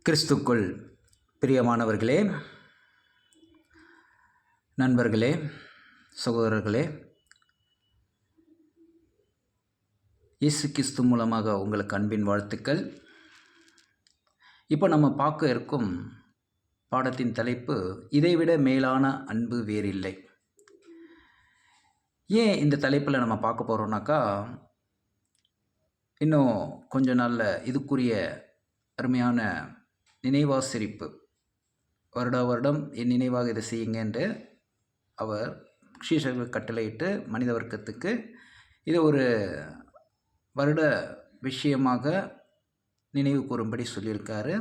கிறிஸ்துக்குள் பிரியமானவர்களே, நண்பர்களே, சகோதரர்களே, இயேசு கிறிஸ்து மூலமாக உங்களுக்கு அன்பின் வாழ்த்துக்கள். இப்போ நம்ம பார்க்க இருக்கும் பாடத்தின் தலைப்பு, இதைவிட மேலான அன்பு வேறில்லை. ஏன் இந்த தலைப்பில் நம்ம பார்க்க போகிறோம்னாக்கா, இன்னும் கொஞ்ச நாளில் இதுக்குரிய அருமையான நினைவாசிரிப்பு, வருடம் என் நினைவாக இதை செய்யுங்க என்று அவர் சீஷர்கள் கட்டளையிட்டு மனித வர்க்கத்துக்கு இது ஒரு வருட விஷயமாக நினைவு கூறும்படி சொல்லியிருக்காரு.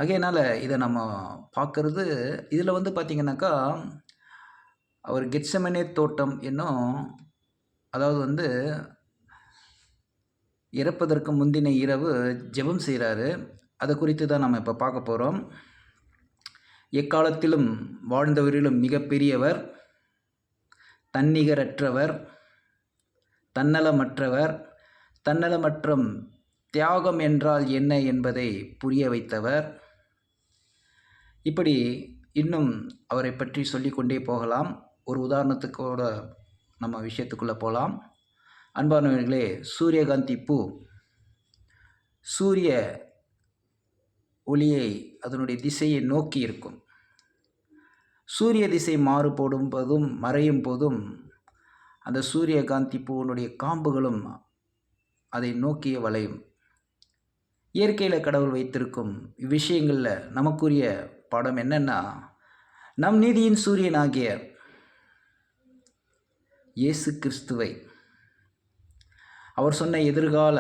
ஆகையினால் இதை நம்ம பார்க்குறது, இதில் பார்த்திங்கனாக்கா, அவர் கெத்செமனே தோட்டம் என்னும், அதாவது இறப்பதற்கு முந்தின இரவு ஜெபம் செய்கிறாரு. அதை குறித்து தான் நம்ம இப்போ பார்க்க போகிறோம். எக்காலத்திலும் வாழ்ந்தவரிலும் மிகப்பெரியவர், தன்னிகரற்றவர், தன்னலமற்றவர், தன்னலமற்றும் தியாகம் என்றால் என்ன என்பதை புரிய வைத்தவர். இப்படி இன்னும் அவரை பற்றி சொல்லிக்கொண்டே போகலாம். ஒரு உதாரணத்துக்கூட நம்ம விஷயத்துக்குள்ளே போகலாம். அன்பானவர்களே, சூரியகாந்தி பூ சூரிய ஒளியை அதனுடைய திசையை நோக்கி இருக்கும். சூரிய திசை மாறுபடும் போதும் மறையும் போதும் அந்த சூரியகாந்தி பூவினுடைய காம்புகளும் அதை நோக்கிய வளையும். இயற்கையில் கடவுள் வைத்திருக்கும் விஷயங்களில் நமக்குரிய பாடம் என்னென்னா, நம் நீதியின் சூரியனாகிய இயேசு கிறிஸ்துவை, அவர் சொன்ன எதிர்கால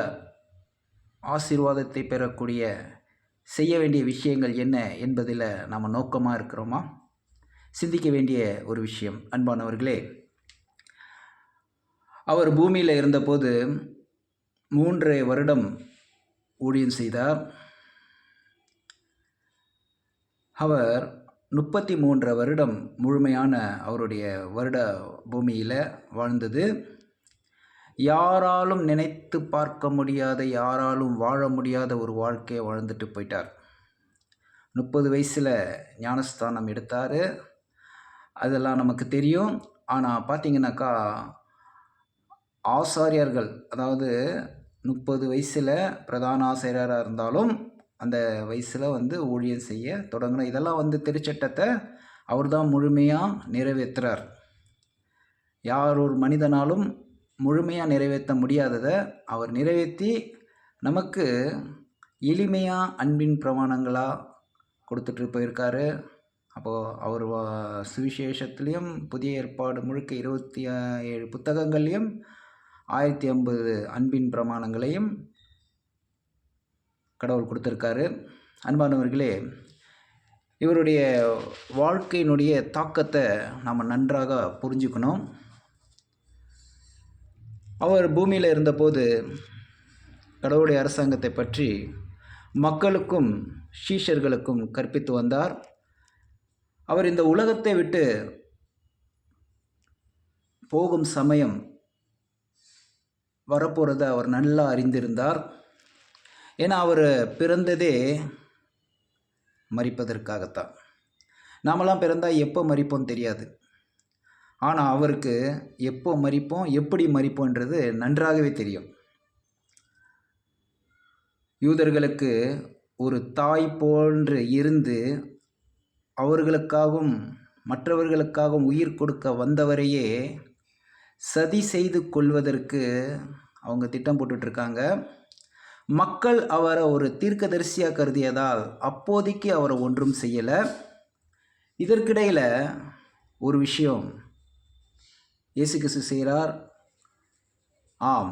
ஆசீர்வாதத்தை பெறக்கூடிய செய்ய வேண்டிய விஷயங்கள் என்ன என்பதில் நாம் நோக்கமாக இருக்கிறோமா? சிந்திக்க வேண்டிய ஒரு விஷயம். அன்பானவர்களே, அவர் பூமியில் இருந்தபோது 3 வருடம் ஊழியம் செய்தார். அவர் 33 வருடம் முழுமையான அவருடைய வருட பூமியில் வாழ்ந்தது. யாராலும் நினைத்து பார்க்க முடியாத, யாராலும் வாழ முடியாத ஒரு வாழ்க்கையை வாழ்ந்துட்டு போயிட்டார். 30 வயசில் ஞானஸ்தானம் எடுத்தார். அதெல்லாம் நமக்கு தெரியும். ஆனால் பார்த்திங்கனாக்கா, ஆசாரியர்கள், அதாவது 30 வயசில் பிரதான ஆசிரியராக இருந்தாலும் அந்த வயசில் ஊழியம் செய்ய தொடங்கணும். இதெல்லாம் திருச்சட்டத்தை அவர் தான் முழுமையாக நிறைவேற்றுறார். யார் ஒரு மனிதனாலும் முழுமையாக நிறைவேற்ற முடியாததை அவர் நிறைவேற்றி நமக்கு எளிமையாக அன்பின் பிரமாணங்களாக கொடுத்துட்டு போயிருக்காரு. அப்போது அவர் சுவிசேஷத்துலேயும் புதிய ஏற்பாடு முழுக்க 27 புத்தகங்கள்லேயும் 1050 அன்பின் பிரமாணங்களையும் கடவுள் கொடுத்துருக்காரு. அன்பானவர்களே, இவருடைய வாழ்க்கையினுடைய தாக்கத்தை நாம் நன்றாக புரிஞ்சுக்கணும். அவர் பூமியில் இருந்தபோது கடவுளுடைய அரசாங்கத்தை பற்றி மக்களுக்கும் சீஷர்களுக்கும் கற்பித்து வந்தார். அவர் இந்த உலகத்தை விட்டு போகும் சமயம் வரப்போகிறத அவர் நல்லா அறிந்திருந்தார். ஏன்னா அவர் பிறந்ததே மரிப்பதற்காகத்தான். நாமெல்லாம் பிறந்தால் எப்போ மரிப்போம் தெரியாது. ஆனால் அவருக்கு எப்போ மரிப்போம், எப்படி மரிப்போன்றது நன்றாகவே தெரியும். யூதர்களுக்கு ஒரு தாய் போன்று இருந்து அவர்களுக்காகவும் மற்றவர்களுக்காகவும் உயிர் கொடுக்க வந்தவரையே சதி செய்து கொள்வதற்கு அவங்க திட்டம் போட்டுட்ருக்காங்க. மக்கள் அவரை ஒரு தீர்க்கதரிசியாக கருதியதால் அப்போதைக்கு அவரை ஒன்றும் செய்யலை. இதற்கிடையில் ஒரு விஷயம் இயேசு கிறிஸ்து செய்கிறார். ஆம்,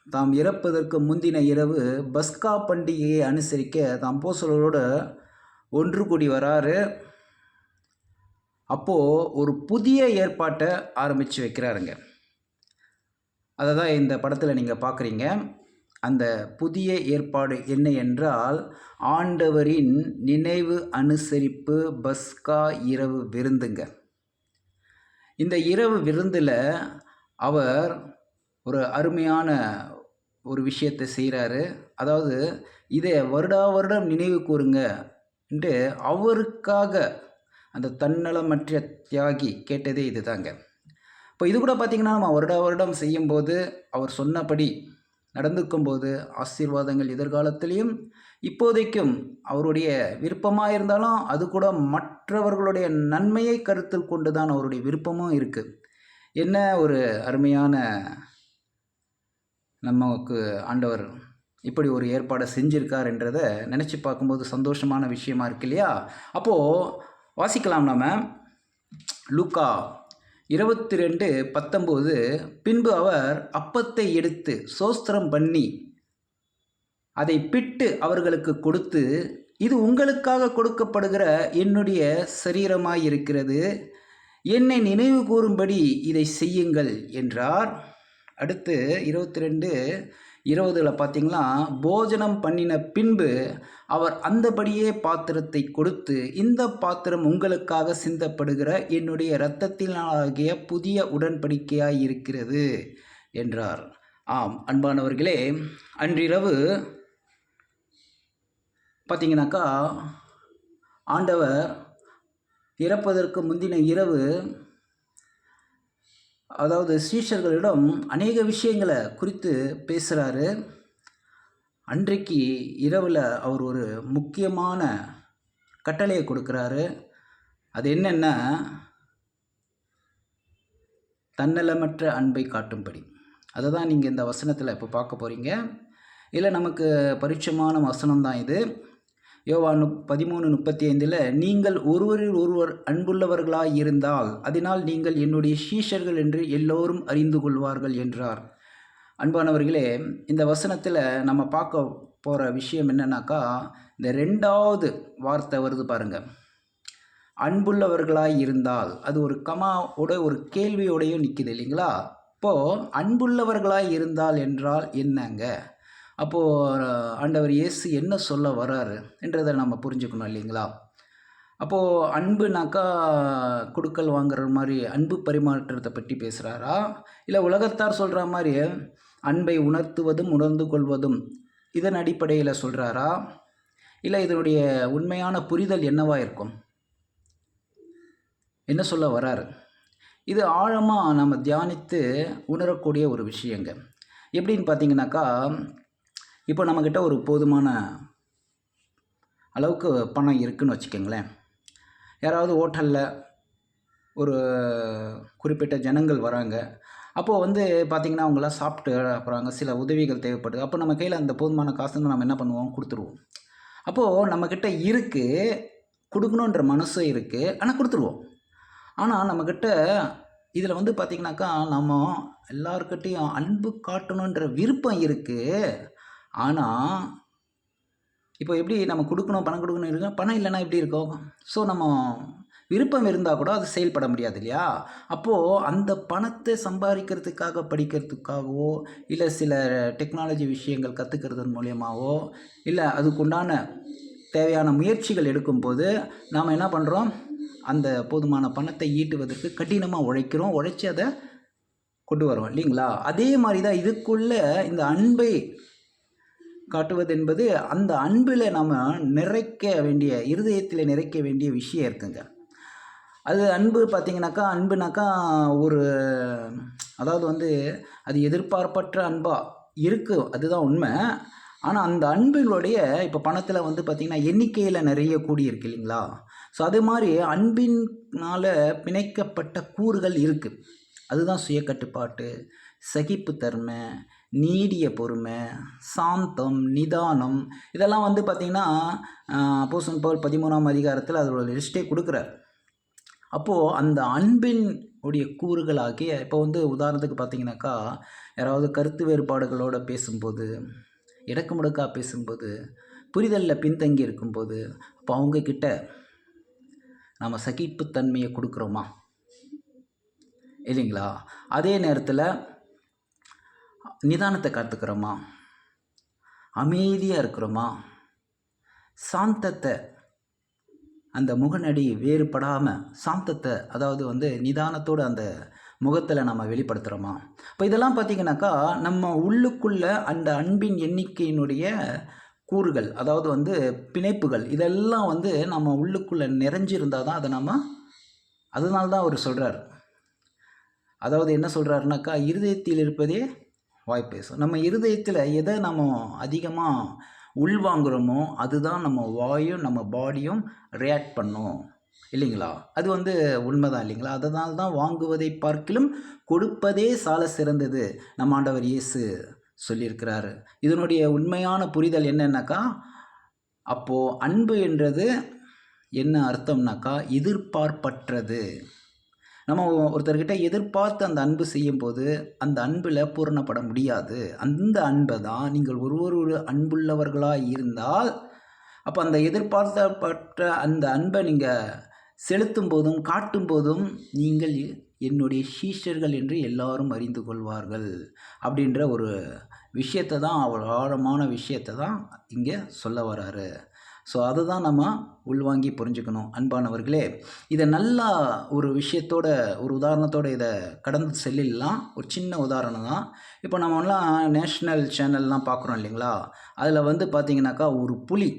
தாம் இறப்பதற்கு முந்தின இரவு பஸ்கா பண்டிகையை அனுசரிக்க தாம் அப்போஸ்தலரோடு ஒன்று கூடி வராரு. அப்போது ஒரு புதிய ஏற்பாட்டை ஆரம்பித்து வைக்கிறாருங்க. அதை தான் இந்த படத்தில் நீங்கள் பார்க்குறீங்க. அந்த புதிய ஏற்பாடு என்ன என்றால், ஆண்டவரின் நினைவு அனுசரிப்பு பஸ்கா இரவு விருந்துங்க. இந்த இரவு விருந்தில் அவர் ஒரு அருமையான ஒரு விஷயத்தை செய்கிறாரு. அதாவது இதை வருடா வருடம் நினைவு கூறுங்க என்று அவருக்காக அந்த தன்னலமற்ற தியாகி கேட்டதே இது தாங்க. இப்போ இது கூட பார்த்திங்கன்னா நம்ம வருடா வருடம் செய்யும்போது அவர் சொன்னபடி நடந்துக்கும்போது ஆசீர்வாதங்கள் எதிர்காலத்திலையும் இப்போதைக்கும் அவருடைய விருப்பமாக இருந்தாலும் அது கூட மற்றவர்களுடைய நன்மையை கருத்தில் கொண்டு தான் அவருடைய விருப்பமும் இருக்குது. என்ன ஒரு அருமையான நமக்கு ஆண்டவர் இப்படி ஒரு ஏற்பாடை செஞ்சிருக்கார் என்றதை நினச்சி பார்க்கும்போது சந்தோஷமான விஷயமா இருக்கு இல்லையா? அப்போது வாசிக்கலாம் நம்ம லூக்கா 22:19. பின்பு அவர் அப்பத்தை எடுத்து சோஸ்திரம் பண்ணி அதை பிட்டு அவர்களுக்கு கொடுத்து, இது உங்களுக்காக கொடுக்கப்படுகிற என்னுடைய சரீரமாய் இருக்கிறது, என்னை நினைவு கூறும்படி இதை செய்யுங்கள் என்றார். அடுத்து 22:20 பார்த்தீங்கன்னா, போஜனம் பண்ணின பின்பு அவர் அந்தபடியே பாத்திரத்தை கொடுத்து, இந்த பாத்திரம் உங்களுக்காக சிந்தப்படுகிற என்னுடைய இரத்தத்தினாகிய புதிய உடன்படிக்கையாய் இருக்கிறது என்றார். ஆம் அன்பானவர்களே, அன்றிரவு பார்த்தீங்கன்னாக்கா ஆண்டவர் இறப்பதற்கு முந்தின இரவு, அதாவது சீஷர்களிடம் அநேக விஷயங்களை குறித்து பேசுகிறாரு. அன்றைக்கு இரவில் அவர் ஒரு முக்கியமான கட்டளையை கொடுக்குறாரு. அது என்னென்னா, தன்னலமற்ற அன்பை காட்டும்படி. அதை தான் நீங்கள் இந்த வசனத்தில் இப்போ பார்க்க போகிறீங்க. இல்லை நமக்கு பரிச்சயமான வசனம் தான் இது. யோவான் 13:35 நீங்கள் ஒருவரில் ஒருவர் அன்புள்ளவர்களாய் இருந்தால் அதனால் நீங்கள் என்னுடைய சீஷர்கள் என்று எல்லோரும் அறிந்து கொள்வார்கள் என்றார். அன்பானவர்களே, இந்த வசனத்தில் நம்ம பார்க்க போகிற விஷயம் என்னன்னாக்கா, இந்த 2வது வார்த்தை வருது பாருங்கள், அன்புள்ளவர்களாய் இருந்தால். அது ஒரு கமாவோட ஒரு கேள்வியோடையும் நிற்கிது இல்லைங்களா? இப்போது அன்புள்ளவர்களாய் இருந்தால் என்றால் என்னங்க? அப்போது ஆண்டவர் இயேசு என்ன சொல்ல வராரு என்றதை நம்ம புரிஞ்சுக்கணும் இல்லைங்களா? அப்போது அன்புனாக்கா கொடுக்கல் வாங்குற மாதிரி அன்பு பரிமாற்றத்தை பற்றி பேசுகிறாரா, இல்லை உலகத்தார் சொல்கிற மாதிரி அன்பை உணர்த்துவதும் உணர்ந்து கொள்வதும் இதன் அடிப்படையில் சொல்கிறாரா, இல்லை இதனுடைய உண்மையான புரிதல் என்னவாக இருக்கும், என்ன சொல்ல வராரு? இது ஆழமாக நம்ம தியானித்து உணரக்கூடிய ஒரு விஷயங்க. எப்படின்னு பார்த்தீங்கன்னாக்கா, இப்போ நம்மக்கிட்ட ஒரு போதுமான அளவுக்கு பணம் இருக்குதுன்னு வச்சுக்கோங்களேன். யாராவது ஹோட்டலில் ஒரு குறிப்பிட்ட ஜனங்கள் வராங்க. அப்போது வந்து பார்த்திங்கன்னா அவங்களாம் சாப்பிட்டு அப்புறம் சில உதவிகள் தேவைப்படுது. அப்போ நம்ம கையில் அந்த போதுமான காசுங்க நம்ம என்ன பண்ணுவோம், கொடுத்துருவோம். அப்போது நம்மக்கிட்ட இருக்குது, கொடுக்கணுன்ற மனசும் இருக்குது, ஆனால் கொடுத்துருவோம். ஆனால் நம்மக்கிட்ட இதில் வந்து பார்த்திங்கனாக்கா நம்ம எல்லாருக்கிட்டையும் அன்பு காட்டணுன்ற விருப்பம் இருக்குது. ஆனால் இப்போ எப்படி நம்ம கொடுக்கணும், பணம் கொடுக்கணும் இருக்கு, பணம் இல்லைன்னா எப்படி இருக்கும்? ஸோ நம்ம விருப்பம் இருந்தால் கூட அது செயல்பட முடியாது இல்லையா? அப்போது அந்த பணத்தை சம்பாதிக்கிறதுக்காக படிக்கிறதுக்காகவோ, இல்லை சில டெக்னாலஜி விஷயங்கள் கற்றுக்கிறதன் மூலியமாகவோ, இல்லை அதுக்குண்டான தேவையான முயற்சிகள் எடுக்கும்போது நாம் என்ன பண்ணுறோம், அந்த போதுமான பணத்தை ஈட்டுவதற்கு கடினமாக உழைக்கிறோம், உழைச்சி அதை கொண்டு வரோம் இல்லைங்களா? அதே மாதிரி தான் இதுக்குள்ளே இந்த அன்பை காட்டுவது என்பது, அந்த அன்பில் நம்ம நிறைக்க வேண்டிய, இருதயத்தில் நிறைக்க வேண்டிய விஷயம் இருக்குங்க. அது அன்பு பார்த்திங்கனாக்கா, அன்புனாக்கா ஒரு, அதாவது வந்து அது எதிர்பார்ப்பற்ற அன்பாக இருக்குது, அதுதான் உண்மை. ஆனால் அந்த அன்பினுடைய இப்போ பணத்தில் வந்து பார்த்திங்கன்னா எண்ணிக்கையில் நிறைய கூடி இருக்கு இல்லைங்களா? ஸோ அது மாதிரி அன்பினால் பிணைக்கப்பட்ட கூறுகள் இருக்குது. அதுதான் சுய கட்டுப்பாட்டு, சகிப்புத்தன்மை, நீடிய பொறுமை, சாந்தம், நிதானம். இதெல்லாம் வந்து பார்த்திங்கன்னா அப்போஸ்தலன் பவுல் 13ஆம் அதிகாரத்தில் அதோட லிஸ்ட்டே கொடுக்குறார். அப்போது அந்த அன்பின் உடைய கூறுகளாகிய, இப்போ வந்து உதாரணத்துக்கு பார்த்திங்கனாக்கா, யாராவது கருத்து வேறுபாடுகளோடு பேசும்போது, இடக்கு முடக்காக பேசும்போது, புரிதலில் பின்தங்கி இருக்கும்போது, அப்போ அவங்கக்கிட்ட நம்ம சகிப்புத்தன்மையை கொடுக்குறோமா இல்லைங்களா? அதே நேரத்தில் நிதானத்தை காத்துக்கிறோமா, அமைதியாக இருக்கிறோமா, சாந்தத்தை, அந்த முகநடி வேறுபடாமல் சாந்தத்தை, அதாவது வந்து நிதானத்தோடு அந்த முகத்தில் நம்ம வெளிப்படுத்துகிறோமா? இப்போ இதெல்லாம் பார்த்திங்கனாக்கா நம்ம உள்ளுக்குள்ளே அந்த அன்பின் எண்ணிக்கையினுடைய கூறுகள், அதாவது வந்து பிணைப்புகள், இதெல்லாம் வந்து நம்ம உள்ளுக்குள்ளே நிறைஞ்சிருந்தால் தான் அதை நம்ம, அதனால தான் அவர் சொல்கிறார். அதாவது என்ன சொல்கிறாருனாக்கா, இருதயத்தில் இருப்பதே வாய் பேசும். நம்ம இருதயத்தில் எதை நம்ம அதிகமாக உள்வாங்குகிறோமோ அதுதான் நம்ம வாயும் நம்ம பாடியும் ரியாக்ட் பண்ணும், இல்லைங்களா? அது வந்து உண்மைதான் இல்லைங்களா? அதனால தான் வாங்குவதை பார்க்கிலும் கொடுப்பதே சால சிறந்தது நம்ம ஆண்டவர் இயேசு சொல்லியிருக்கிறாரு. இதனுடைய உண்மையான புரிதல் என்னன்னாக்கா, அப்போது அன்பு என்றது என்ன அர்த்தம்னாக்கா, எதிர்பார்ப்பற்றது. நம்ம ஒருத்தர்கிட்ட எதிர்பார்த்து அந்த அன்பு செய்யும்போது அந்த அன்பில் பூரணப்பட முடியாது. அந்த அன்பை தான் நீங்கள் ஒரு அன்புள்ளவர்களாக இருந்தால், அப்போ அந்த எதிர்பார்க்கப்பட்ட அந்த அன்பை நீங்கள் செலுத்தும் போதும் காட்டும் போதும் நீங்கள் என்னுடைய சீஷர்கள் என்று எல்லாரும் அறிந்து கொள்வார்கள் அப்படின்ற ஒரு விஷயத்தை தான், அவர் ஆழமான விஷயத்தை தான் இங்கே சொல்ல வராரு. ஸோ அதை தான் நம்ம உள்வாங்கி புரிஞ்சுக்கணும் அன்பானவர்களே. இதை நல்லா ஒரு விஷயத்தோட, ஒரு உதாரணத்தோடு இதை கடந்து செல்லிடலாம். ஒரு சின்ன உதாரணம் தான். இப்போ நம்மலாம் நேஷ்னல் சேனல்லாம் பார்க்குறோம் இல்லைங்களா? அதில் வந்து பார்த்திங்கனாக்கா ஒரு புலி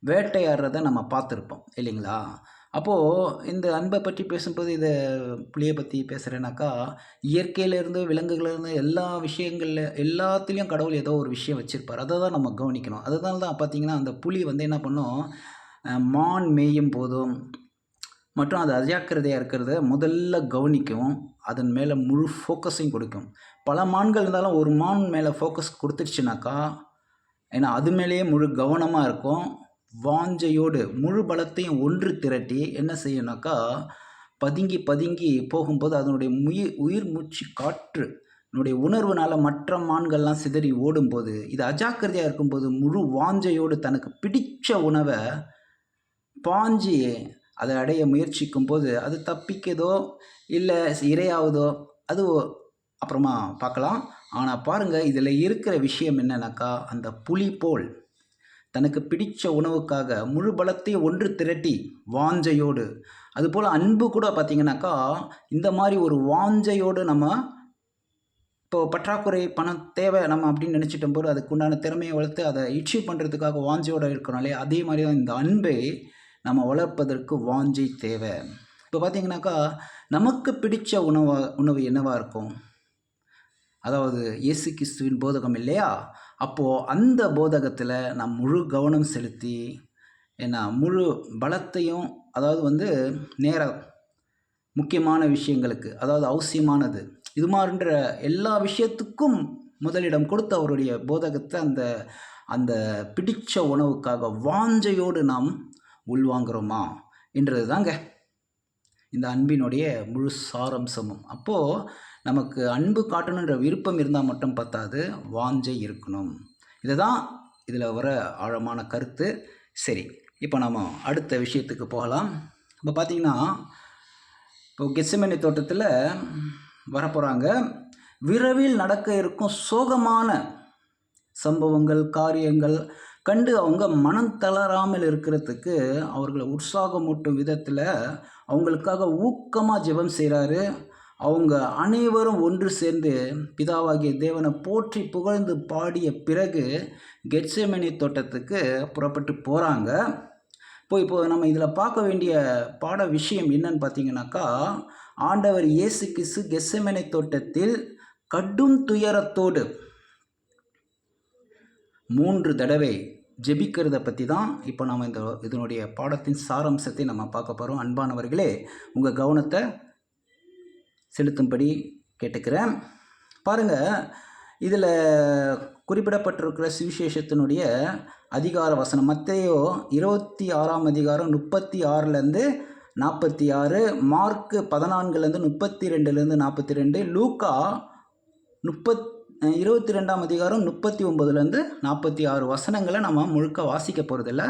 வேட்டையாடுறதை நம்ம பார்த்துருப்போம் இல்லைங்களா? அப்போது இந்த அன்பை பற்றி பேசும்போது இதை புலியை பற்றி பேசுகிறேனாக்கா, இயற்கையிலேருந்து விலங்குகளிலேருந்து எல்லா விஷயங்களில் எல்லாத்துலேயும் கடவுள் ஏதோ ஒரு விஷயம் வச்சுருப்பார். அதை தான் நம்ம கவனிக்கணும். அதனால தான் பார்த்திங்கன்னா அந்த புலி வந்து என்ன பண்ணும், மான் மேயும் போதும் மற்றும் அது அஜாக்கிரதையாக இருக்கிறத முதல்ல கவனிக்கும். அதன் மேலே முழு ஃபோக்கஸையும் கொடுக்கும். பல மான்கள் இருந்தாலும் ஒரு மான் மேலே ஃபோக்கஸ் கொடுத்துருச்சுனாக்கா, ஏன்னா அது மேலேயே முழு கவனமாக இருக்கும். வாஞ்சையோடு முழு பலத்தையும் ஒன்று திரட்டி என்ன செய்யணுனாக்கா, பதுங்கி பதுங்கி போகும்போது அதனுடைய உயிர் மூச்சு காற்று என்னுடைய உணர்வுனால் மற்ற மான்கள்லாம் சிதறி ஓடும்போது, இது அஜாக்கிரதையாக இருக்கும்போது முழு வாஞ்சையோடு தனக்கு பிடிச்ச உணவை பாஞ்சி அதை அடைய முயற்சிக்கும் போது அது தப்பிக்குதோ இல்லை இரையாவதோ அது அப்புறமா பார்க்கலாம். ஆனால் பாருங்கள், இதில் இருக்கிற விஷயம் என்னன்னாக்கா, அந்த புலி போல் தனக்கு பிடித்த உணவுக்காக முழு பலத்தையும் ஒன்று திரட்டி வாஞ்சையோடு, அதுபோல் அன்பு கூட பார்த்திங்கனாக்கா இந்த மாதிரி ஒரு வாஞ்சையோடு நம்ம இப்போ பற்றாக்குறை பணம் தேவை நம்ம அப்படின்னு நினச்சிட்டும் போது அதுக்கு உண்டான திறமையை வளர்த்து அதை அச்சீவ் பண்ணுறதுக்காக வாஞ்சையோடு இருக்கிறோம் இல்லையா? அதே மாதிரி தான் இந்த அன்பை நம்ம வளர்ப்பதற்கு வாஞ்சை தேவை. இப்போ பார்த்திங்கனாக்கா நமக்கு பிடித்த உணவு என்னவாக இருக்கும்? அதாவது இயேசு கிறிஸ்துவின் போதகம் இல்லையா? அப்போது அந்த போதகத்தில் நாம் முழு கவனம் செலுத்தி முழு பலத்தையும், அதாவது வந்து நேரம் முக்கியமான விஷயங்களுக்கு, அதாவது அவசியமானது இது மாதிரின்ற எல்லா விஷயத்துக்கும் முதலிடம் கொடுத்து அவருடைய போதகத்தை அந்த அந்த பிடிச்ச உணவுக்காக வாஞ்சையோடு நாம் உள்வாங்கிறோமா என்றது தாங்க இந்த அன்பினுடைய முழு சாரம்சமும். அப்போது நமக்கு அன்பு காட்டணுன்ற விருப்பம் இருந்தால் மட்டும் பத்தாது, வாஞ்சை இருக்கணும். இதை தான் இதில் வர ஆழமான கருத்து. சரி, இப்போ நம்ம அடுத்த விஷயத்துக்கு போகலாம். இப்போ பார்த்திங்கன்னா, இப்போ கெத்செமனே தோட்டத்தில் வரப்போகிறாங்க. விரைவில் நடக்க இருக்கும் சோகமான சம்பவங்கள், காரியங்கள் கண்டு அவங்க மனம் தளராமல் இருக்கிறதுக்கு அவர்களை உற்சாகமூட்டும் விதத்தில் அவங்களுக்காக ஊக்கமாக ஜெபம் செய்கிறாரு. அவங்க அனைவரும் ஒன்று சேர்ந்து பிதாவாகிய தேவனை போற்றி புகழ்ந்து பாடிய பிறகு கெத்செமனே தோட்டத்துக்கு புறப்பட்டு போகிறாங்க. இப்போ நம்ம இதில் பார்க்க வேண்டிய பாட விஷயம் என்னன்னு பார்த்தீங்கன்னாக்கா, ஆண்டவர் இயேசு கிறிஸ்து கெத்செமனே தோட்டத்தில் கடும் துயரத்தோடு 3 தடவை ஜெபிக்கிறத பற்றி தான் இப்போ நம்ம இதனுடைய பாடத்தின் சாராம்சத்தை நம்ம பார்க்க போகிறோம். அன்பானவர்களே, உங்கள் கவனத்தை செலுத்தும்படி கேட்டுக்கிறேன். பாருங்கள், இதில் குறிப்பிடப்பட்டிருக்கிற சுவிசேஷத்தினுடைய அதிகார வசனம் மத்தேயு 26ஆம் அதிகாரம் 36லேருந்து 46, மார்க்கு 14லேருந்து 32லேருந்து 42, லூக்கா 22ஆம் அதிகாரம் 39லேருந்து 46 வசனங்களை நம்ம முழுக்க வாசிக்க போகிறதில்ல.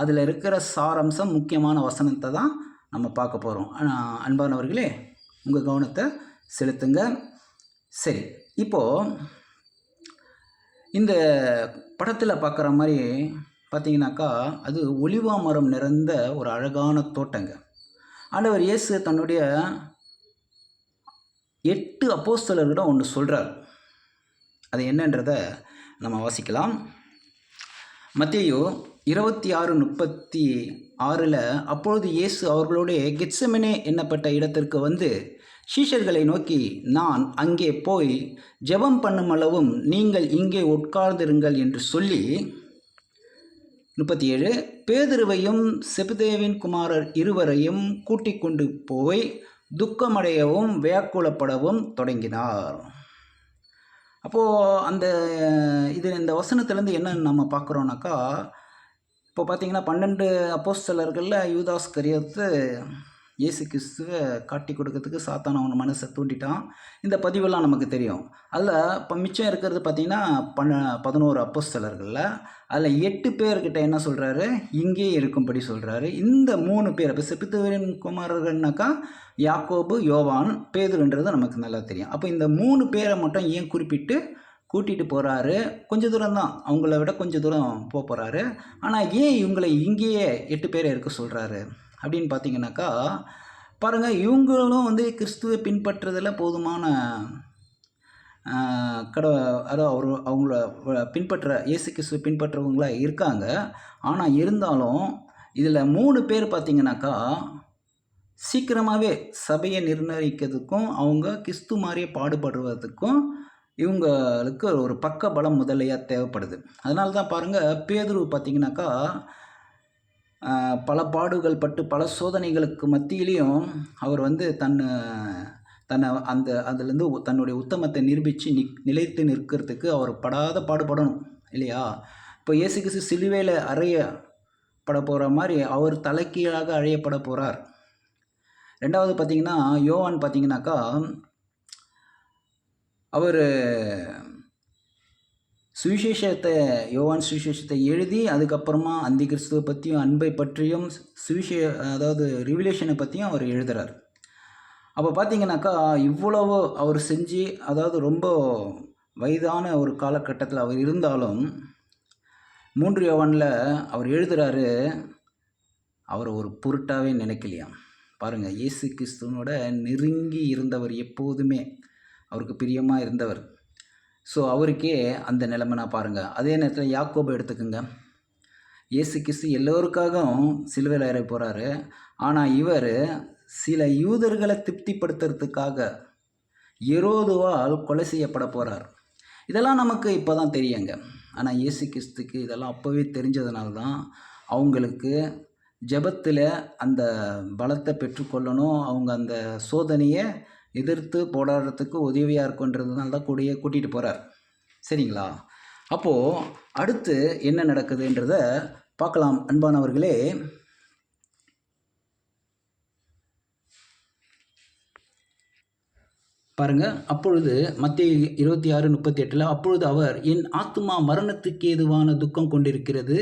அதில் இருக்கிற சாரம்சம் முக்கியமான வசனத்தை தான் நம்ம பார்க்க போகிறோம். அன்பானவர்களே, உங்கள் கவனத்தை செலுத்துங்க. சரி, இப்போது இந்த படத்தில் பார்க்குற மாதிரி பார்த்தீங்கன்னாக்கா, அது ஒலிவா மரம் நிறைந்த ஒரு அழகான தோட்டங்க. ஆண்டவர் இயேசு தன்னுடைய 8 அப்போஸ்தலர்களிடம் ஒன்று சொல்கிறார். அது என்னன்றதை நம்ம வாசிக்கலாம். மத்தேயு 26:36 அப்பொழுது இயேசு அவர்களோடே கெத்செமனே என்னப்பட்ட இடத்திற்கு வந்து சீஷர்களை நோக்கி, நான் அங்கே போய் ஜெபம் பண்ணுமளவும் நீங்கள் இங்கே உட்கார்ந்திருங்கள் என்று சொல்லி 37 பேதுருவையும் செபதேவின் குமாரர் இருவரையும் கூட்டிக் கொண்டு போய் துக்கமடையவும் வியாக்குலப்படவும் தொடங்கினார். அப்போது இந்த வசனத்துலேருந்து என்ன நம்ம பார்க்குறோன்னாக்கா, இப்போ பார்த்தீங்கன்னா 12 அப்போஸ்தலர்களில் யூதாஸ் கரியோத்து இயேசு கிறிஸ்துவை காட்டி கொடுக்கறதுக்கு சாத்தான் அவன் மனசை தூண்டிட்டான். இந்த பதிவெல்லாம் நமக்கு தெரியும். அதில் இப்போ மிச்சம் இருக்கிறது பார்த்திங்கன்னா 11 அப்போஸ்தலர்களில் அதில் 8 பேர்கிட்ட என்ன சொல்கிறாரு, இங்கே இருக்கும்படி சொல்கிறாரு. இந்த 3 பேர் இப்போ செபதேவின் குமாரர்கள்னாக்கா யாக்கோபு, யோவான், பேதுருன்றது நமக்கு நல்லா தெரியும். அப்போ இந்த 3 பேரை மட்டும் ஏன் குறிப்பிட்டு கூட்டிகிட்டு போகிறாரு? கொஞ்சம் தூரம் தான், அவங்கள விட கொஞ்சம் தூரம் போகிறாரு. ஆனால் ஏன் இவங்களை இங்கேயே 8 பேரை இருக்க சொல்கிறாரு அப்படின்னு பார்த்தீங்கன்னாக்கா, பாருங்கள், இவங்களும் கிறிஸ்துவை பின்பற்றுறதில் போதுமான அதாவது அவங்கள பின்பற்ற இயேசு கிறிஸ்துவை பின்பற்றுறவங்களா இருக்காங்க. ஆனால் இருந்தாலும் இதில் 3 பேர் பார்த்தீங்கன்னாக்கா சீக்கிரமாகவே சபையை நிர்ணயிக்கிறதுக்கும் அவங்க கிறிஸ்து மாதிரியே பாடுபடுவதற்கும் இவங்களுக்கு ஒரு பக்க பலம் முதலையாக தேவைப்படுது. அதனால தான் பாருங்கள், பேதுரு பார்த்திங்கனாக்கா பல பாடுகள் பட்டு பல சோதனைகளுக்கு மத்தியிலையும் அவர் தன்னை அதுலேருந்து தன்னுடைய உத்தமத்தை நிரூபித்து நிலைத்து நிற்கிறதுக்கு அவர் படாத பாடுபடணும் இல்லையா? இப்போ இயேசு கிறிஸ்து சிலுவையில் அறையப்பட போகிற மாதிரி அவர் தலைக்கீழாக அழையப்பட போகிறார். ரெண்டாவது பார்த்திங்கன்னா யோவான் பார்த்திங்கனாக்கா அவர் யோவான் சுவிசேஷத்தை எழுதி அதுக்கப்புறமா அந்தி கிறிஸ்துவை பற்றியும் அன்பை பற்றியும் அதாவது ரிவிலேஷனை பற்றியும் அவர் எழுதுகிறார். அப்போ பார்த்தீங்கன்னாக்கா இவ்வளவு அவர் செஞ்சு, அதாவது ரொம்ப வயதான ஒரு காலகட்டத்தில் அவர் இருந்தாலும் 3 யோவானில் அவர் எழுதுகிறாரு, அவர் ஒரு பொருட்டாகவே நினைக்கலையாம். பாருங்கள், இயேசு கிறிஸ்துவனோட நெருங்கி இருந்தவர், எப்போதுமே அவருக்கு பிரியமாக இருந்தவர். ஸோ அவருக்கே அந்த நிலைமைனா பாருங்கள். அதே நேரத்தில் யாக்கோபை எடுத்துக்கோங்க. இயேசு கிறிஸ்து எல்லோருக்காகவும் சிலுவையில் ஏற போகிறாரு. ஆனால் இவர் சில யூதர்களை திருப்திப்படுத்துறதுக்காக எரோதுவால் கொலை செய்யப்பட போகிறார். இதெல்லாம் நமக்கு இப்போ தான் தெரியுங்க. ஆனால் இயேசு கிறிஸ்துக்கு இதெல்லாம் அப்போவே தெரிஞ்சதுனால தான் அவங்களுக்கு ஜெபத்தில் அந்த பலத்தை பெற்றுக்கொள்ளணும், அவங்க அந்த சோதனையை எதிர்த்து போராடுறதுக்கு உதவியாக இருக்குன்றதுனால தான் கூட்டிகிட்டு போகிறார். சரிங்களா? அப்போது அடுத்து என்ன நடக்குதுன்றத பார்க்கலாம் அன்பானவர்களே. பாருங்கள், அப்பொழுது மத்தேயு 26:38 அப்பொழுது அவர், என் ஆத்துமா மரணத்துக்கு ஏதுவான துக்கம் கொண்டிருக்கிறது,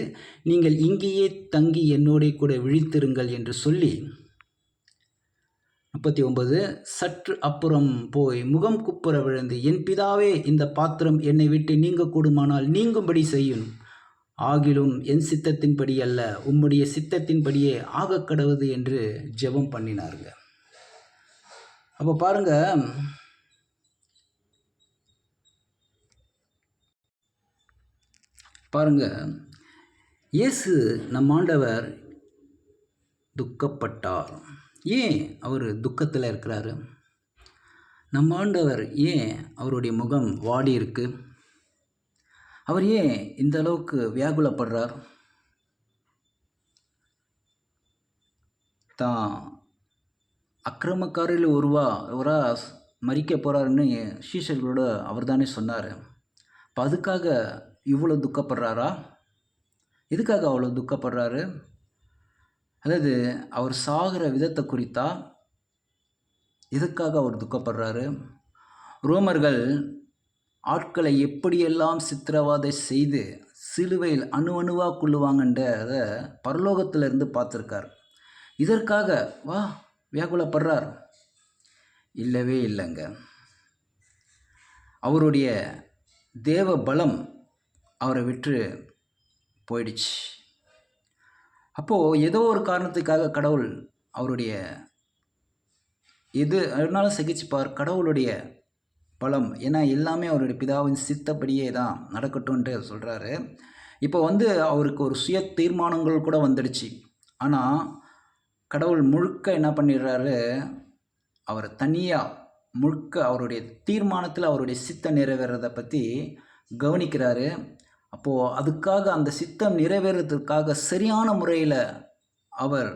நீங்கள் இங்கேயே தங்கி என்னோட கூட விழித்திருங்கள் என்று சொல்லி 39 சற்று அப்புறம் போய் முகம் குப்புற விழுந்து, என் பிதாவே, இந்த பாத்திரம் என்னை விட்டு நீங்க கூடுமானால் நீங்கும்படி செய்யும், ஆகிலும் என் சித்தத்தின்படி அல்ல உம்முடைய சித்தத்தின்படியே ஆக கடவுது என்று ஜெபம் பண்ணினாருங்க. அப்போ பாருங்க, இயேசு நம் ஆண்டவர் துக்கப்பட்டார். ஏன் அவர் துக்கத்தில் இருக்கிறாரு? நம்ம ஆண்டவர் ஏன் அவருடைய முகம் வாடி இருக்கு? அவர் ஏன் இந்த அளவுக்கு வியாகுலப்படுறார்? தான் அக்கிரமக்காரில் ஒருவரா மறிக்க போகிறாருன்னு சீஷர்களோட அவர் தானே சொன்னார். இப்போ அதுக்காக இவ்வளோ துக்கப்படுறாரா? எதுக்காக அவ்வளோ துக்கப்படுறாரு? அதாவது அவர் சாகிற விதத்தை குறித்தா? எதுக்காக அவர் துக்கப்படுறாரு? ரோமர்கள் ஆட்களை எப்படியெல்லாம் சித்திரவதை செய்து சிலுவையில் அணுவாக கொள்ளுவாங்கன்றத பரலோகத்திலிருந்து பார்த்துருக்கார். இதற்காக வியாகுலப்படுறார்? இல்லவே இல்லைங்க. அவருடைய தேவ பலம் அவரை விட்டு போயிடுச்சு. அப்போது ஏதோ ஒரு காரணத்துக்காக கடவுள் அவருடைய அதனாலும் சகிச்சுப்பார். கடவுளுடைய பலம், ஏன்னா எல்லாமே அவருடைய பிதாவின் சித்தப்படியே தான் நடக்கட்டும்ன்ட்டு சொல்கிறாரு. இப்போ அவருக்கு ஒரு சுய தீர்மானங்கள் கூட வந்துடுச்சு. ஆனால் கடவுள் முழுக்க என்ன பண்ணிடுறாரு, அவர் தனியாக முழுக்க அவருடைய தீர்மானத்தில் அவருடைய சித்தம் நிறைவேறதை பற்றி கவனிக்கிறாரு. அப்போது அதுக்காக அந்த சித்தம் நிறைவேறதுக்காக சரியான முறையில் அவர்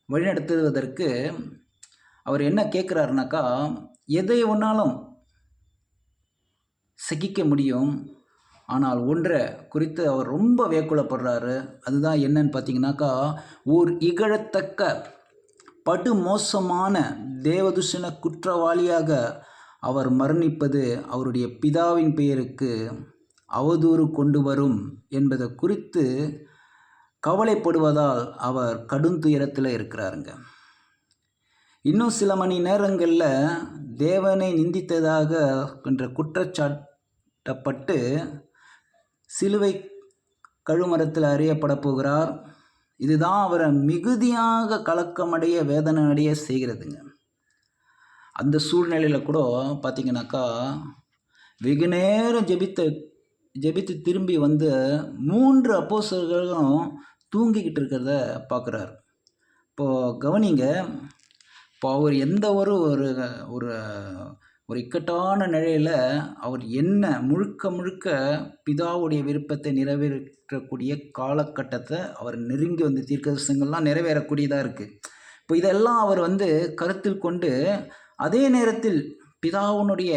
வழிநடத்துவதற்கு அவர் என்ன கேட்குறாருனாக்கா, எதை ஒன்றாலும் சகிக்க முடியும், ஆனால் ஒன்றை குறித்து அவர் ரொம்ப வேக்குலப்படுறாரு. அதுதான் என்னன்னு பார்த்தீங்கன்னாக்கா, ஓர் இகழத்தக்க படுமோசமான தேவதூஷண குற்றவாளியாக அவர் மரணிப்பது அவருடைய பிதாவின் பெயருக்கு அவதூறு கொண்டு வரும் என்பதை குறித்து கவலைப்படுவதால் அவர் கடும் துயரத்தில் இருக்கிறாருங்க. இன்னும் சில மணி நேரங்களில் தேவனை நிந்தித்ததாக என்ற குற்றச்சாட்டப்பட்டு சிலுவை கழுமரத்தில் அறியப்பட போகிறார். இதுதான் அவரை மிகுதியாக கலக்கமடைய வேதனை அடைய செய்கிறதுங்க. அந்த சூழ்நிலையில் கூட பார்த்திங்கனாக்கா, வெகு நேரம் ஜெபித்து திரும்பி 3 அப்போஸ்தலர்களும் தூங்கிக்கிட்டு இருக்கிறத பார்க்குறாரு. இப்போது கவனிங்க, இப்போ அவர் எந்த ஒரு ஒரு ஒரு இக்கட்டான நிலையில் அவர் என்ன முழுக்க பிதாவுடைய விருப்பத்தை நிறைவேற்றக்கூடிய காலகட்டத்தை அவர் நெருங்கி தீர்க்கதரிசனங்கள்லாம் நிறைவேறக்கூடியதாக இருக்குது. இப்போ இதெல்லாம் அவர் கருத்தில் கொண்டு அதே நேரத்தில் பிதாவுனுடைய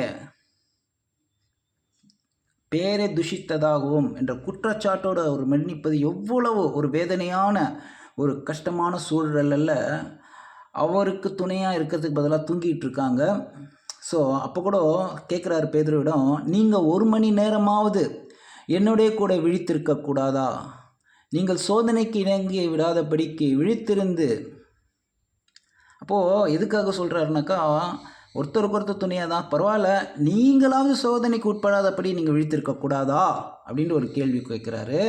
பேரை துஷித்ததாகவும் என்ற குற்றச்சாட்டோடு அவர் மன்னிப்பது எவ்வளவு ஒரு வேதனையான ஒரு கஷ்டமான சூழலில் அவருக்கு துணையாக இருக்கிறதுக்கு பதிலாக தூங்கிட்டு இருக்காங்க. ஸோ அப்போ கூட கேட்குறாரு பேதுருவிடம், நீங்கள் 1 மணி நேரமாவது என்னுடைய கூட விழித்திருக்கக்கூடாதா? நீங்கள் சோதனைக்கு இணங்கி விடாதபடிக்கு விழித்திருந்து. அப்போது எதுக்காக சொல்கிறாருனாக்கா, ஒருத்தருக்கு துணையாக தான், பரவாயில்ல, நீங்களாவது சோதனைக்கு உட்படாதபடி நீங்கள் விழித்திருக்கக்கூடாதா அப்படின்ட்டு ஒரு கேள்வி கேட்குறாரு.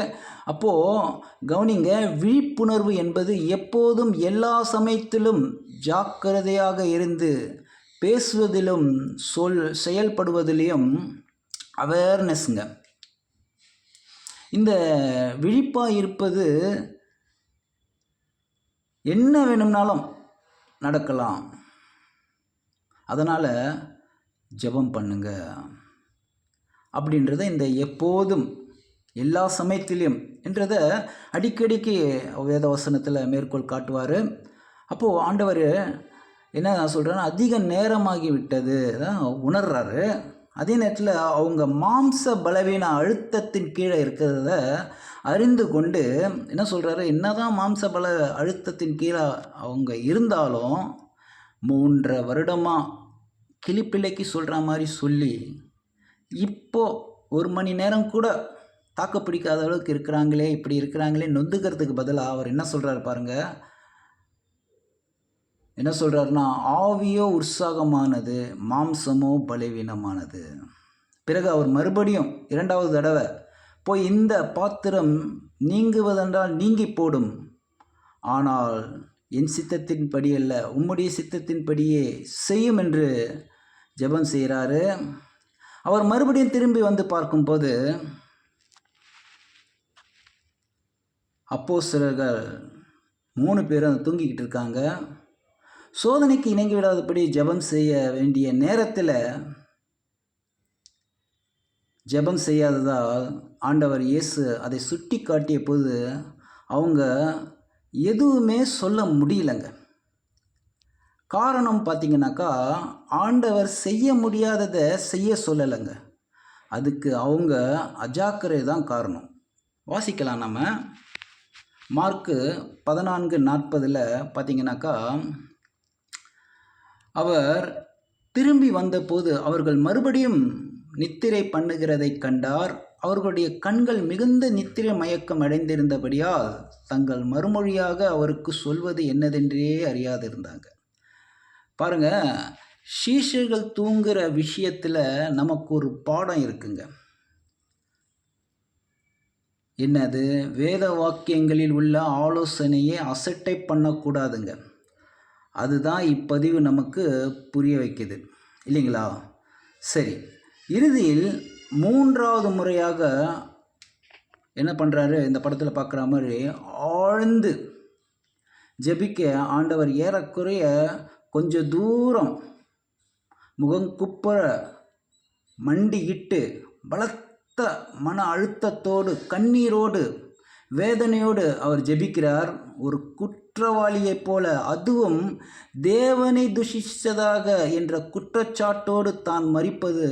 அப்போது கவனிங்க, விழிப்புணர்வு என்பது எப்போதும் எல்லா சமயத்திலும் ஜாக்கிரதையாக இருந்து பேசுவதிலும் செயல்படுவதிலையும் அவேர்னஸ்ங்க. இந்த விழிப்பாக இருப்பது என்ன வேணும்னாலும் நடக்கலாம். அதனால் ஜெபம் பண்ணுங்க அப்படின்றத இந்த எப்போதும் எல்லா சமயத்திலையும் என்றத அடிக்கடிக்கு வேதவசனத்தில் மேற்கோள் காட்டுவார். அப்போது ஆண்டவர் என்ன சொல்கிறேன்னா, அதிக நேரமாகி விட்டது தான் உணர்றாரு. அதே நேரத்தில் அவங்க மாம்ச பலவீன அழுத்தத்தின் கீழே இருக்கிறத அறிந்து கொண்டு என்ன சொல்கிறாரு, என்னதான் மாம்ச பல அழுத்தத்தின் கீழே அவங்க இருந்தாலும் 3 வருடமாக கிளிப்பிள்ளைக்கு சொல்கிற மாதிரி சொல்லி இப்போது 1 மணி நேரம் கூட தாக்க பிடிக்காத அளவுக்கு இருக்கிறாங்களே, இப்படி இருக்கிறாங்களே நொந்துக்கிறதுக்கு பதிலாக அவர் என்ன சொல்கிறாரு பாருங்கள். என்ன சொல்கிறாருன்னா, ஆவியோ உற்சாகமானது, மாம்சமோ பலவீனமானது. பிறகு அவர் மறுபடியும் 2வது தடவை போய், இந்த பாத்திரம் நீங்குவதென்றால் நீங்கி போடும், ஆனால் என் சித்தத்தின்படி அல்ல, உம்முடைய சித்தத்தின்படியே செய்யும் என்று ஜெபம் செய்கிறாரு. அவர் மறுபடியும் திரும்பி பார்க்கும்போது அப்போஸ்தலர்கள் 3 பேரும் தூங்கிக்கிட்டு இருக்காங்க. சோதனைக்கு இணங்கி விடாதபடி ஜெபம் செய்ய வேண்டிய நேரத்தில் ஜெபம் செய்யாததால் ஆண்டவர் இயேசு அதை சுட்டி காட்டிய போது அவங்க எதுவுமே சொல்ல முடியலங்க. காரணம் பார்த்திங்கனாக்கா, ஆண்டவர் செய்ய முடியாததை செய்ய சொல்லலைங்க. அதுக்கு அவங்க அஜாக்கிரதை தான் காரணம். வாசிக்கலாம் நம்ம மார்க்கு 14:40 பார்த்திங்கனாக்கா, அவர் திரும்பி வந்தபோது அவர்கள் மறுபடியும் நித்திரை பண்ணுகிறதை கண்டார். அவர்களுடைய கண்கள் மிகுந்த நித்திரை மயக்கம் அடைந்திருந்தபடியால் தங்கள் மறுமொழியாக அவருக்கு சொல்வது என்னதென்றே அறியாதிருந்தாங்க. பாருங்க, சீஷர்கள் தூங்குகிற விஷயத்தில் நமக்கு ஒரு பாடம் இருக்குங்க. என்னது? வேத வாக்கியங்களில் உள்ள ஆலோசனையை அசட்டை பண்ணக்கூடாதுங்க. அதுதான் இப்பதிவு நமக்கு புரிய வைக்குது இல்லைங்களா? சரி, இறுதியில் 3வது முறையாக என்ன பண்ணுறாரு, இந்த படத்தில் பார்க்குற மாதிரி ஆழ்ந்து ஜெபிக்க ஆண்டவர் ஏறக்குறைய கொஞ்சம் தூரம் முகங்குப்புற மண்டியிட்டு பலத்த மன அழுத்தத்தோடு கண்ணீரோடு வேதனையோடு அவர் ஜெபிக்கிறார். ஒரு குற்றவாளியைப் போல, அதுவும் தேவனை துஷித்ததாக என்ற குற்றச்சாட்டோடு தான் மரிப்பது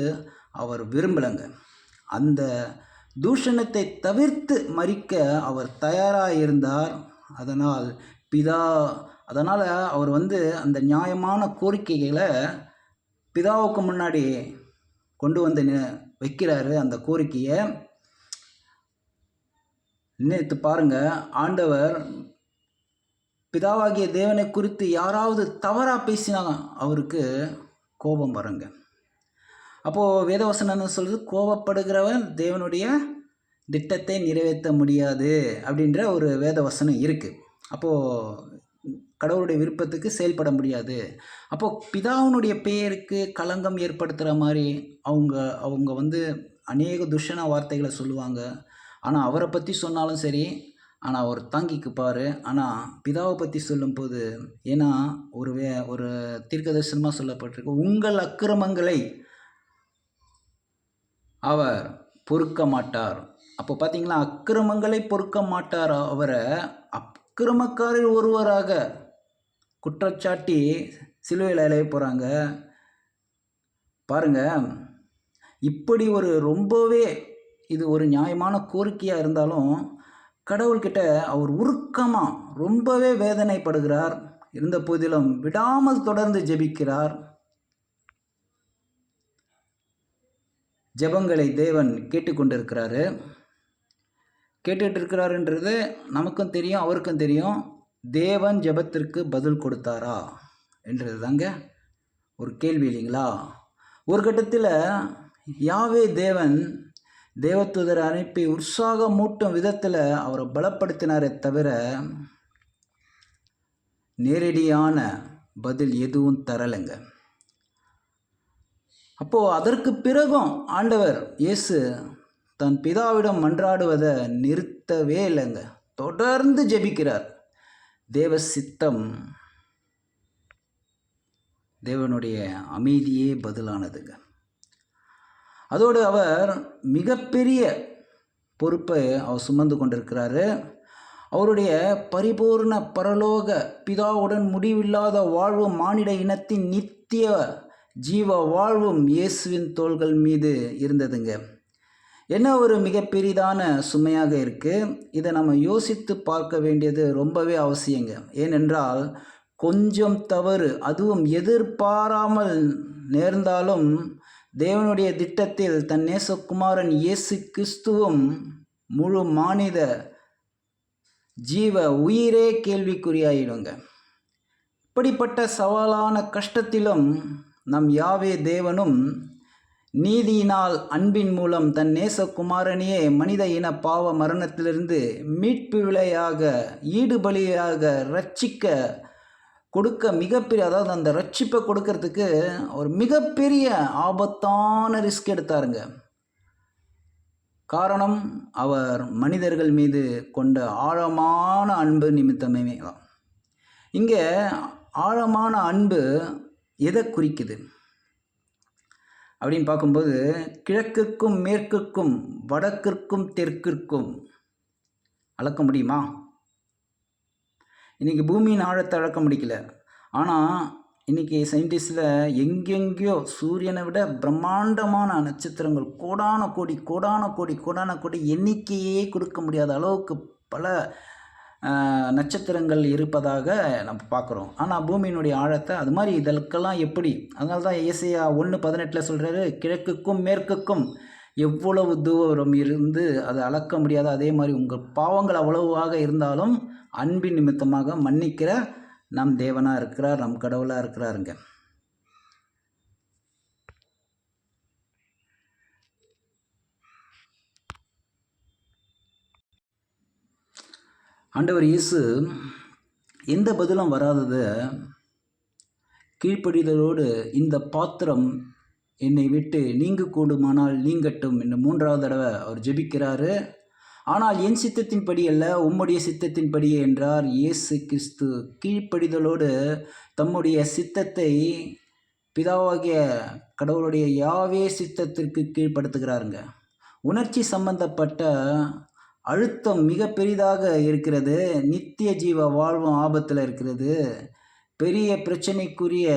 அவர் விரும்பலைங்க. அந்த தூஷணத்தை தவிர்த்து மரிக்க அவர் தயாராக இருந்தார். அதனால் அவர் அந்த நியாயமான கோரிக்கைகளை பிதாவுக்கு முன்னாடி கொண்டு வந்து வைக்கிறாரு. அந்த கோரிக்கையை நினைத்து பாருங்க. ஆண்டவர் பிதாவாகிய தேவனை குறித்து யாராவது தவறாக பேசினா அவருக்கு கோபம் வருங்க. அப்போது வேதவசனம் சொல்லுது, கோபப்படுகிறவன் தேவனுடைய திட்டத்தை நிறைவேற்ற முடியாது அப்படின்ற ஒரு வேதவசனம் இருக்குது. அப்போது கடவுளுடைய விருப்பத்துக்கு செயல்பட முடியாது. அப்போது பிதாவினுடைய பெயருக்கு களங்கம் ஏற்படுத்துகிற மாதிரி அவங்க அநேக துஷண வார்த்தைகளை சொல்லுவாங்க. ஆனால் அவரை பற்றி சொன்னாலும் சரி, ஆனால் அவர் தாங்கிக்குப்பார். ஆனால் பிதாவை பற்றி சொல்லும்போது, ஏன்னா ஒரு தீர்க்கதரிசனமாக சொல்லப்பட்டிருக்கு, உங்கள் அக்கிரமங்களை அவர் பொறுக்க மாட்டார். அப்போ பார்த்தீங்களா, அக்கிரமங்களை பொறுக்க மாட்டார். அவரை அக்கிரமக்காரர் ஒருவராக குற்றச்சாட்டி சிலுவையில் அலைய போகிறாங்க. பாருங்க, இப்படி ரொம்பவே இது ஒரு நியாயமான கோரிக்கையாக இருந்தாலும் கடவுள்கிட்ட அவர் உருக்கமாக ரொம்பவே வேதனைப்படுகிறார். இருந்த போதிலும் விடாமல் தொடர்ந்து ஜெபிக்கிறார். ஜெபங்களை தேவன் கேட்டுக்கொண்டிருக்கிறாரு. கேட்டுட்டு இருக்கிறாருன்றது நமக்கும் தெரியும், அவருக்கும் தெரியும். தேவன் ஜெபத்திற்கு பதில் கொடுத்தாரா என்றது தாங்க ஒரு கேள்வி இல்லைங்களா? ஒரு கட்டத்தில் யாவே தேவன் தேவதூதரை அனுப்பி உற்சாகமூட்டும் விதத்தில் அவரை பலப்படுத்தினாரே தவிர நேரடியான பதில் எதுவும் தரலைங்க. அப்போது அதற்கு பிறகும் ஆண்டவர் இயேசு தன் பிதாவிடம் மன்றாடுவதை நிறுத்தவே இல்லைங்க. தொடர்ந்து ஜெபிக்கிறார். தேவ சித்தம், தேவனுடைய அமைதியே பதிலானதுங்க. அதோடு அவர் மிகப்பெரிய பொறுப்பை அவர் சுமந்து கொண்டிருக்கிறாரு. அவருடைய பரிபூர்ண பரலோக பிதாவுடன் முடிவில்லாத வாழ்வும் மானிட இனத்தின் நித்திய ஜீவ வாழ்வும் இயேசுவின் தோள்கள் மீது இருந்ததுங்க. என்ன ஒரு மிகப்பெரிதான சுமையாக இருக்குது. இதை நம்ம யோசித்து பார்க்க வேண்டியது ரொம்பவே அவசியங்க. ஏனென்றால் கொஞ்சம் தவறு, அதுவும் எதிர்பாராமல் நேர்ந்தாலும் தேவனுடைய திட்டத்தில் தன் நேசகுமாரன் இயேசு கிறிஸ்துவும் முழு மானிட ஜீவ உயிரே கேள்விக்குறியாயிடுங்க. இப்படிப்பட்ட சவாலான கஷ்டத்திலும் நம் யாவே தேவனும் நீதியினால் அன்பின் மூலம் தன் நேசகுமாரனையே மனித இன பாவ மரணத்திலிருந்து மீட்பு விலையாக ஈடுபலியாக ரட்சிக்க கொடுக்க மிகப்பெரிய, அதாவது அந்த ரட்சிப்பை கொடுக்கறதுக்கு ஒரு மிகப்பெரிய ஆபத்தான ரிஸ்க் எடுத்தாருங்க. காரணம், அவர் மனிதர்கள் மீது கொண்ட ஆழமான அன்பு நிமித்தமே. இங்கே ஆழமான அன்பு எதை குறிக்குது அப்படின்னு பார்க்கும்போது, கிழக்கிற்கும் மேற்கிற்கும் வடக்கிற்கும் தெற்கிற்கும் அளக்க முடியுமா? இன்றைக்கி பூமியின் ஆழத்தை அளக்க முடியல. ஆனால் இன்றைக்கி சயின்டிஸ்டில் எங்கெங்கேயோ சூரியனை விட பிரம்மாண்டமான நட்சத்திரங்கள் கோடான கோடி எண்ணிக்கையே கொடுக்க முடியாத அளவுக்கு பல நட்சத்திரங்கள் இருப்பதாக நம்ம பார்க்குறோம். ஆனால் பூமியினுடைய ஆழத்தை அது மாதிரி இதற்கெல்லாம் எப்படி? அதனால தான் ஏசாயா 1:18 சொல்கிறாரு, கிழக்குக்கும் மேற்குக்கும் எவ்வளவு தூரம் இருந்து அதை அளக்க முடியாது. அதே மாதிரி உங்கள் பாவங்கள் அவ்வளவாக இருந்தாலும் அன்பின் நிமித்தமாக மன்னிக்கிற நம் தேவனாக இருக்கிறார், நம் கடவுளாக இருக்கிறாருங்க. ஆண்டவர் இயேசு எந்த பதிலும் வராததை கீழ்ப்படிதலோடு இந்த பாத்திரம் என்னை விட்டு நீங்க கூடுமானால் நீங்கட்டும் என்று 3வது தடவை அவர் ஜெபிக்கிறாரு. ஆனால் என் சித்தத்தின்படி அல்ல, உம்முடைய சித்தத்தின்படியே என்றார். இயேசு கிறிஸ்து கீழ்ப்படிதலோடு தம்முடைய சித்தத்தை பிதாவாகிய கடவுளுடைய யாவே சித்தத்திற்கு கீழ்ப்படுத்துகிறாருங்க. உணர்ச்சி சம்பந்தப்பட்ட அழுத்தம் மிக பெரிதாக இருக்கிறது. நித்திய ஜீவ வாழ்வும் ஆபத்தில் இருக்கிறது. பெரிய பிரச்சனைக்குரிய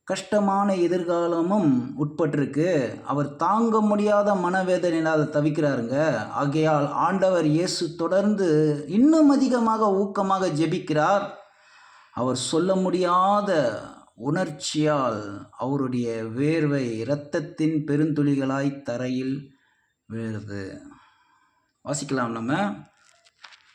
கஷ்டமான எதிர்காலமும் உட்பட்டிருக்கு. அவர் தாங்க முடியாத மனவேதனையால் தவிக்கிறாருங்க. ஆகையால் ஆண்டவர் இயேசு தொடர்ந்து இன்னும் அதிகமாக ஊக்கமாக ஜெபிக்கிறார். அவர் சொல்ல முடியாத உணர்ச்சியால் அவருடைய வேர்வை இரத்தத்தின் பெருந்துளிகளாய் தரையில் விழுது. வாசிக்கலாம் நம்ம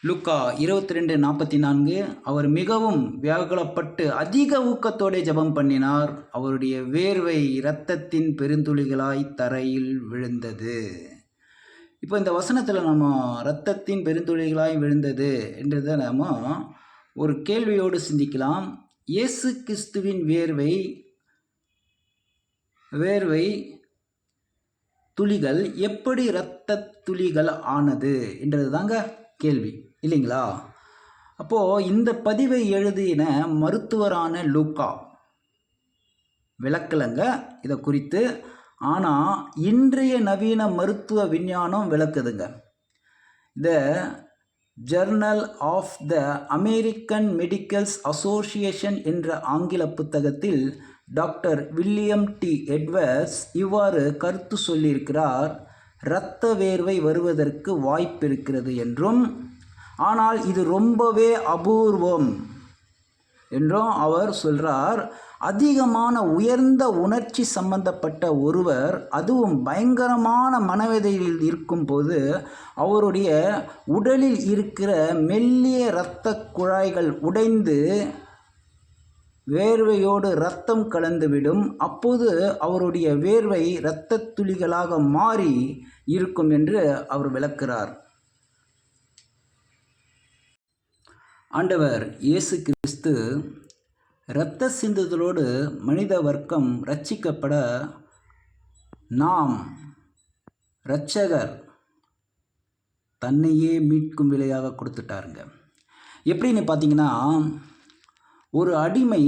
லூக்கா 22:44. அவர் மிகவும் வியாகுலப்பட்டு அதிக ஊக்கத்தோடு ஜெபம் பண்ணினார். அவருடைய வேர்வை இரத்தத்தின் பெருந்துளிகளாய் தரையில் விழுந்தது. இப்போ இந்த வசனத்தில் நம்ம இரத்தத்தின் பெருந்துளிகளாய் விழுந்தது என்றதை நம்ம ஒரு கேள்வியோடு சிந்திக்கலாம். இயேசு கிறிஸ்துவின் வேர்வை துளிகள் எப்படி இரத்த துளிகள் ஆனது என்றது தாங்க கேள்வி, இல்லைங்களா? அப்போது இந்த பதிவை எழுதின மருத்துவரான லூக்கா விளக்கலைங்க இதை குறித்து. ஆனால் இன்றைய நவீன மருத்துவ விஞ்ஞானம் விளக்குதுங்க. The journal of the American medicals association என்ற ஆங்கில புத்தகத்தில் டாக்டர் வில்லியம் டி எட்வர்ட்ஸ் இவ்வாறு கருத்து சொல்லியிருக்கிறார். இரத்த வேர்வை வருவதற்கு வாய்ப்பு இருக்கிறது என்றும், ஆனால் இது ரொம்பவே அபூர்வம் என்றும் அவர் சொல்கிறார். அதிகமான உயர்ந்த உணர்ச்சி சம்பந்தப்பட்ட ஒருவர், அதுவும் பயங்கரமான மனவேதனையில் இருக்கும்போது, அவருடைய உடலில் இருக்கிற மெல்லிய இரத்த குழாய்கள் உடைந்து வேர்வையோடு இரத்தம் கலந்துவிடும். அப்போது அவருடைய வேர்வை இரத்த துளிகளாக மாறி இருக்கும் என்று அவர் விளக்குகிறார். ஆண்டவர் இயேசு கிறிஸ்து இரத்த சிந்துதலோடு மனித வர்க்கம் ரட்சிக்கப்பட நாம் இரட்சகர் தன்னையே மீட்கும் விலையாக கொடுத்துட்டாருங்க. எப்படின்னு பார்த்தீங்கன்னா, ஒரு அடிமை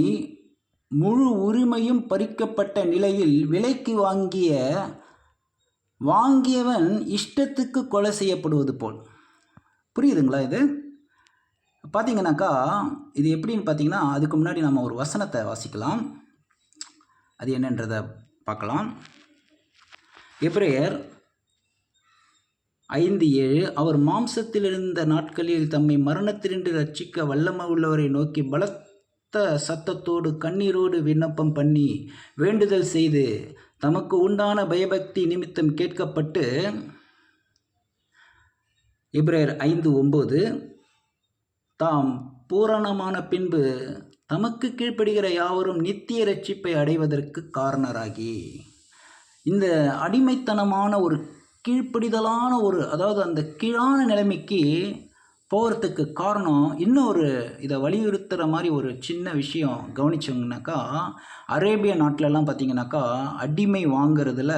முழு உரிமையும் பறிக்கப்பட்ட நிலையில் விலைக்கு வாங்கியவன் இஷ்டத்துக்கு கொலை செய்யப்படுவது போல். புரியுதுங்களா? இது பார்த்தீங்கன்னாக்கா, இது எப்படின்னு பார்த்தீங்கன்னா, அதுக்கு முன்னாடி நம்ம ஒரு வசனத்தை வாசிக்கலாம். அது என்னன்றதை பார்க்கலாம். எபிரேயர் 5:7. அவர் மாம்சத்தில் இருந்த நாட்களில் தம்மை மரணத்தினின்று ரட்சிக்க வல்லமை உள்ளவரை நோக்கி பலத்த சத்தத்தோடு கண்ணீரோடு விண்ணப்பம் பண்ணி வேண்டுதல் செய்து தமக்கு உண்டான பயபக்தி நிமித்தம் கேட்கப்பட்டு. எபிரேயர் 5:9. தாம் பூரணமான பின்பு தமக்கு கீழ்ப்படுகிற யாவரும் நித்திய ரட்சிப்பை அடைவதற்கு காரணராகி. இந்த அடிமைத்தனமான ஒரு கீழ்ப்படிதலான அதாவது அந்த கீழான நிலைமைக்கு போகிறதுக்கு காரணம் இன்னொரு இதை வலியுறுத்துகிற மாதிரி ஒரு சின்ன விஷயம் கவனிச்சோங்கனாக்கா, அரேபிய நாட்டிலலாம் பார்த்திங்கனாக்கா அடிமை வாங்கிறதுல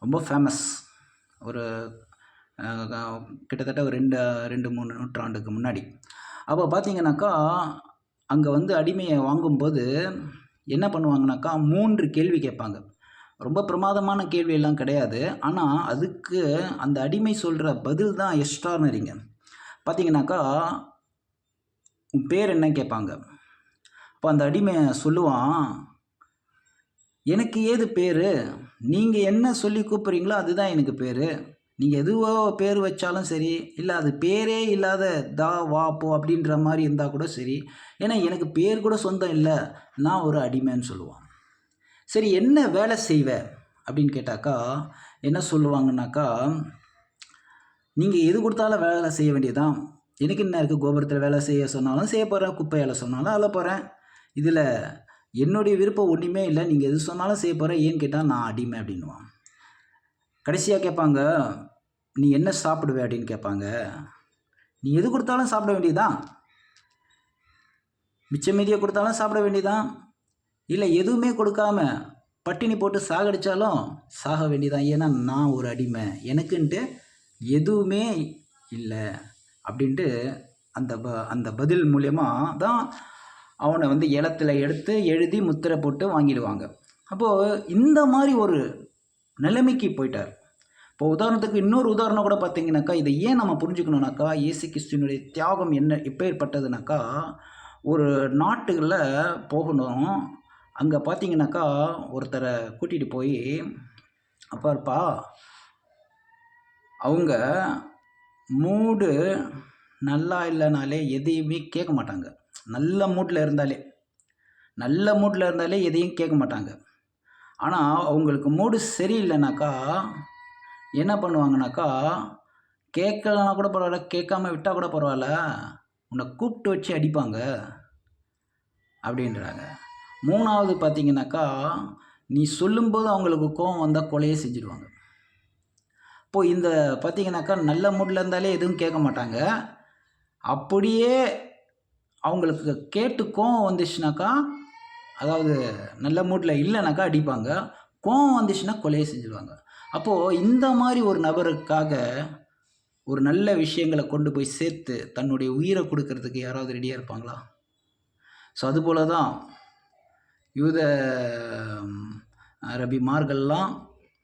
ரொம்ப ஃபேமஸ். ஒரு கிட்டத்தட்ட ஒரு 2-3 நூற்றாண்டுக்கு முன்னாடி. அப்போ பார்த்திங்கனாக்கா அங்கே அடிமையை வாங்கும்போது என்ன பண்ணுவாங்கனாக்கா 3 கேள்வி கேட்பாங்க. ரொம்ப பிரமாதமான கேள்வியெல்லாம் கிடையாது. ஆனால் அதுக்கு அந்த அடிமை சொல்கிற பதில் தான் எக்ஸ்ட்ரானரிங்க. பார்த்தீங்கன்னாக்கா, உன் பேர் என்ன கேட்பாங்க. அப்போ அந்த அடிமை சொல்லுவான், எனக்கு ஏது பேர், நீங்கள் என்ன சொல்லி கூப்பிட்றீங்களோ அதுதான் எனக்கு பேர். நீங்கள் எதுவோ பேர் வச்சாலும் சரி, இல்லை அது பேரே இல்லாத தா வா போ அப்படின்ற மாதிரி இருந்தால் கூட சரி, ஏன்னா எனக்கு பேர் கூட சொந்தம் இல்லை, நான் ஒரு அடிமைன்னு சொல்லுவான். சரி, என்ன வேலை செய்வேன் அப்படின்னு கேட்டாக்கா என்ன சொல்லுவாங்கன்னாக்கா, நீங்கள் எது கொடுத்தாலும் வேலை செய்ய வேண்டியதுதான். எனக்கு என்ன இருக்குது, கோபுரத்தில் வேலை செய்ய சொன்னாலும் செய்ய போகிறேன், குப்பையால் சொன்னாலும் அள்ள போகிறேன், இதில் என்னுடைய விருப்பம் ஒன்றுமே இல்லை, நீங்கள் எது சொன்னாலும் செய்ய போகிறேன், ஏன்னு கேட்டால் நான் அடிமை அப்படின்வான். கடைசியாக கேட்பாங்க, நீ என்ன சாப்பிடுவே அப்படின்னு கேட்பாங்க. நீ எது கொடுத்தாலும் சாப்பிட வேண்டியதுதான், மிச்ச மீதியை கொடுத்தாலும் சாப்பிட வேண்டியதான், இல்லை எதுவுமே கொடுக்காம பட்டினி போட்டு சாகடித்தாலும் சாக வேண்டியதான், ஏன்னா நான் ஒரு அடிமை, எனக்குன்ட்டு எதுவுமே இல்லை அப்படின்ட்டு அந்த பதில் மூலயமா தான் அவனை வந்து ஏலத்தில் எடுத்து எழுதி முத்திரை போட்டு வாங்கிடுவாங்க. அப்போது இந்த மாதிரி ஒரு நிலைமைக்கு போயிட்டார். இப்போ உதாரணத்துக்கு இன்னொரு உதாரணம் கூட பார்த்தீங்கன்னாக்கா, இதை ஏன் நம்ம புரிஞ்சுக்கணுன்னாக்கா, இயேசு கிறிஸ்துவினுடைய தியாகம் எப்பேற்பட்டதுனாக்கா, ஒரு நாட்டுகளில் போகணும். அங்கே பார்த்தீங்கன்னாக்கா ஒருத்தரை கூட்டிகிட்டு போய், அப்பாப்பா அவங்க மூடு நல்லா இல்லைனாலே எதையுமே கேட்க மாட்டாங்க. நல்ல மூடில் இருந்தாலே எதையும் கேட்க மாட்டாங்க. ஆனால் அவங்களுக்கு மூடு சரியில்லைனாக்கா என்ன பண்ணுவாங்கனாக்கா, கேட்கலனா கூட பரவாயில்ல, கேட்காம விட்டால் கூட பரவாயில்ல, உன்னை கூப்பிட்டு வச்சு அடிப்பாங்க அப்படின்றாங்க. 3வது பார்த்தீங்கன்னாக்கா, நீ சொல்லும்போது அவங்களுக்கு கோபம் வந்தால் கொலையே செஞ்சுடுவாங்க. இப்போது இந்த பார்த்தீங்கன்னாக்கா நல்ல மூடில் இருந்தாலே எதுவும் கேட்க மாட்டாங்க. அப்படியே அவங்களுக்கு கேட்டு கோபம் வந்துச்சுனாக்கா, அதாவது நல்ல மூடில் இல்லைனாக்கா அடிப்பாங்க, கோபம் வந்துச்சுன்னா கொலையை செஞ்சுடுவாங்க. அப்போது இந்த மாதிரி ஒரு நபருக்காக ஒரு நல்ல விஷயங்களை கொண்டு போய் சேர்த்து தன்னுடைய உயிரை கொடுக்கறதுக்கு யாராவது ரெடியாக இருப்பாங்களா? ஸோ அதுபோல தான் யூத ரபிமார்கள்லாம்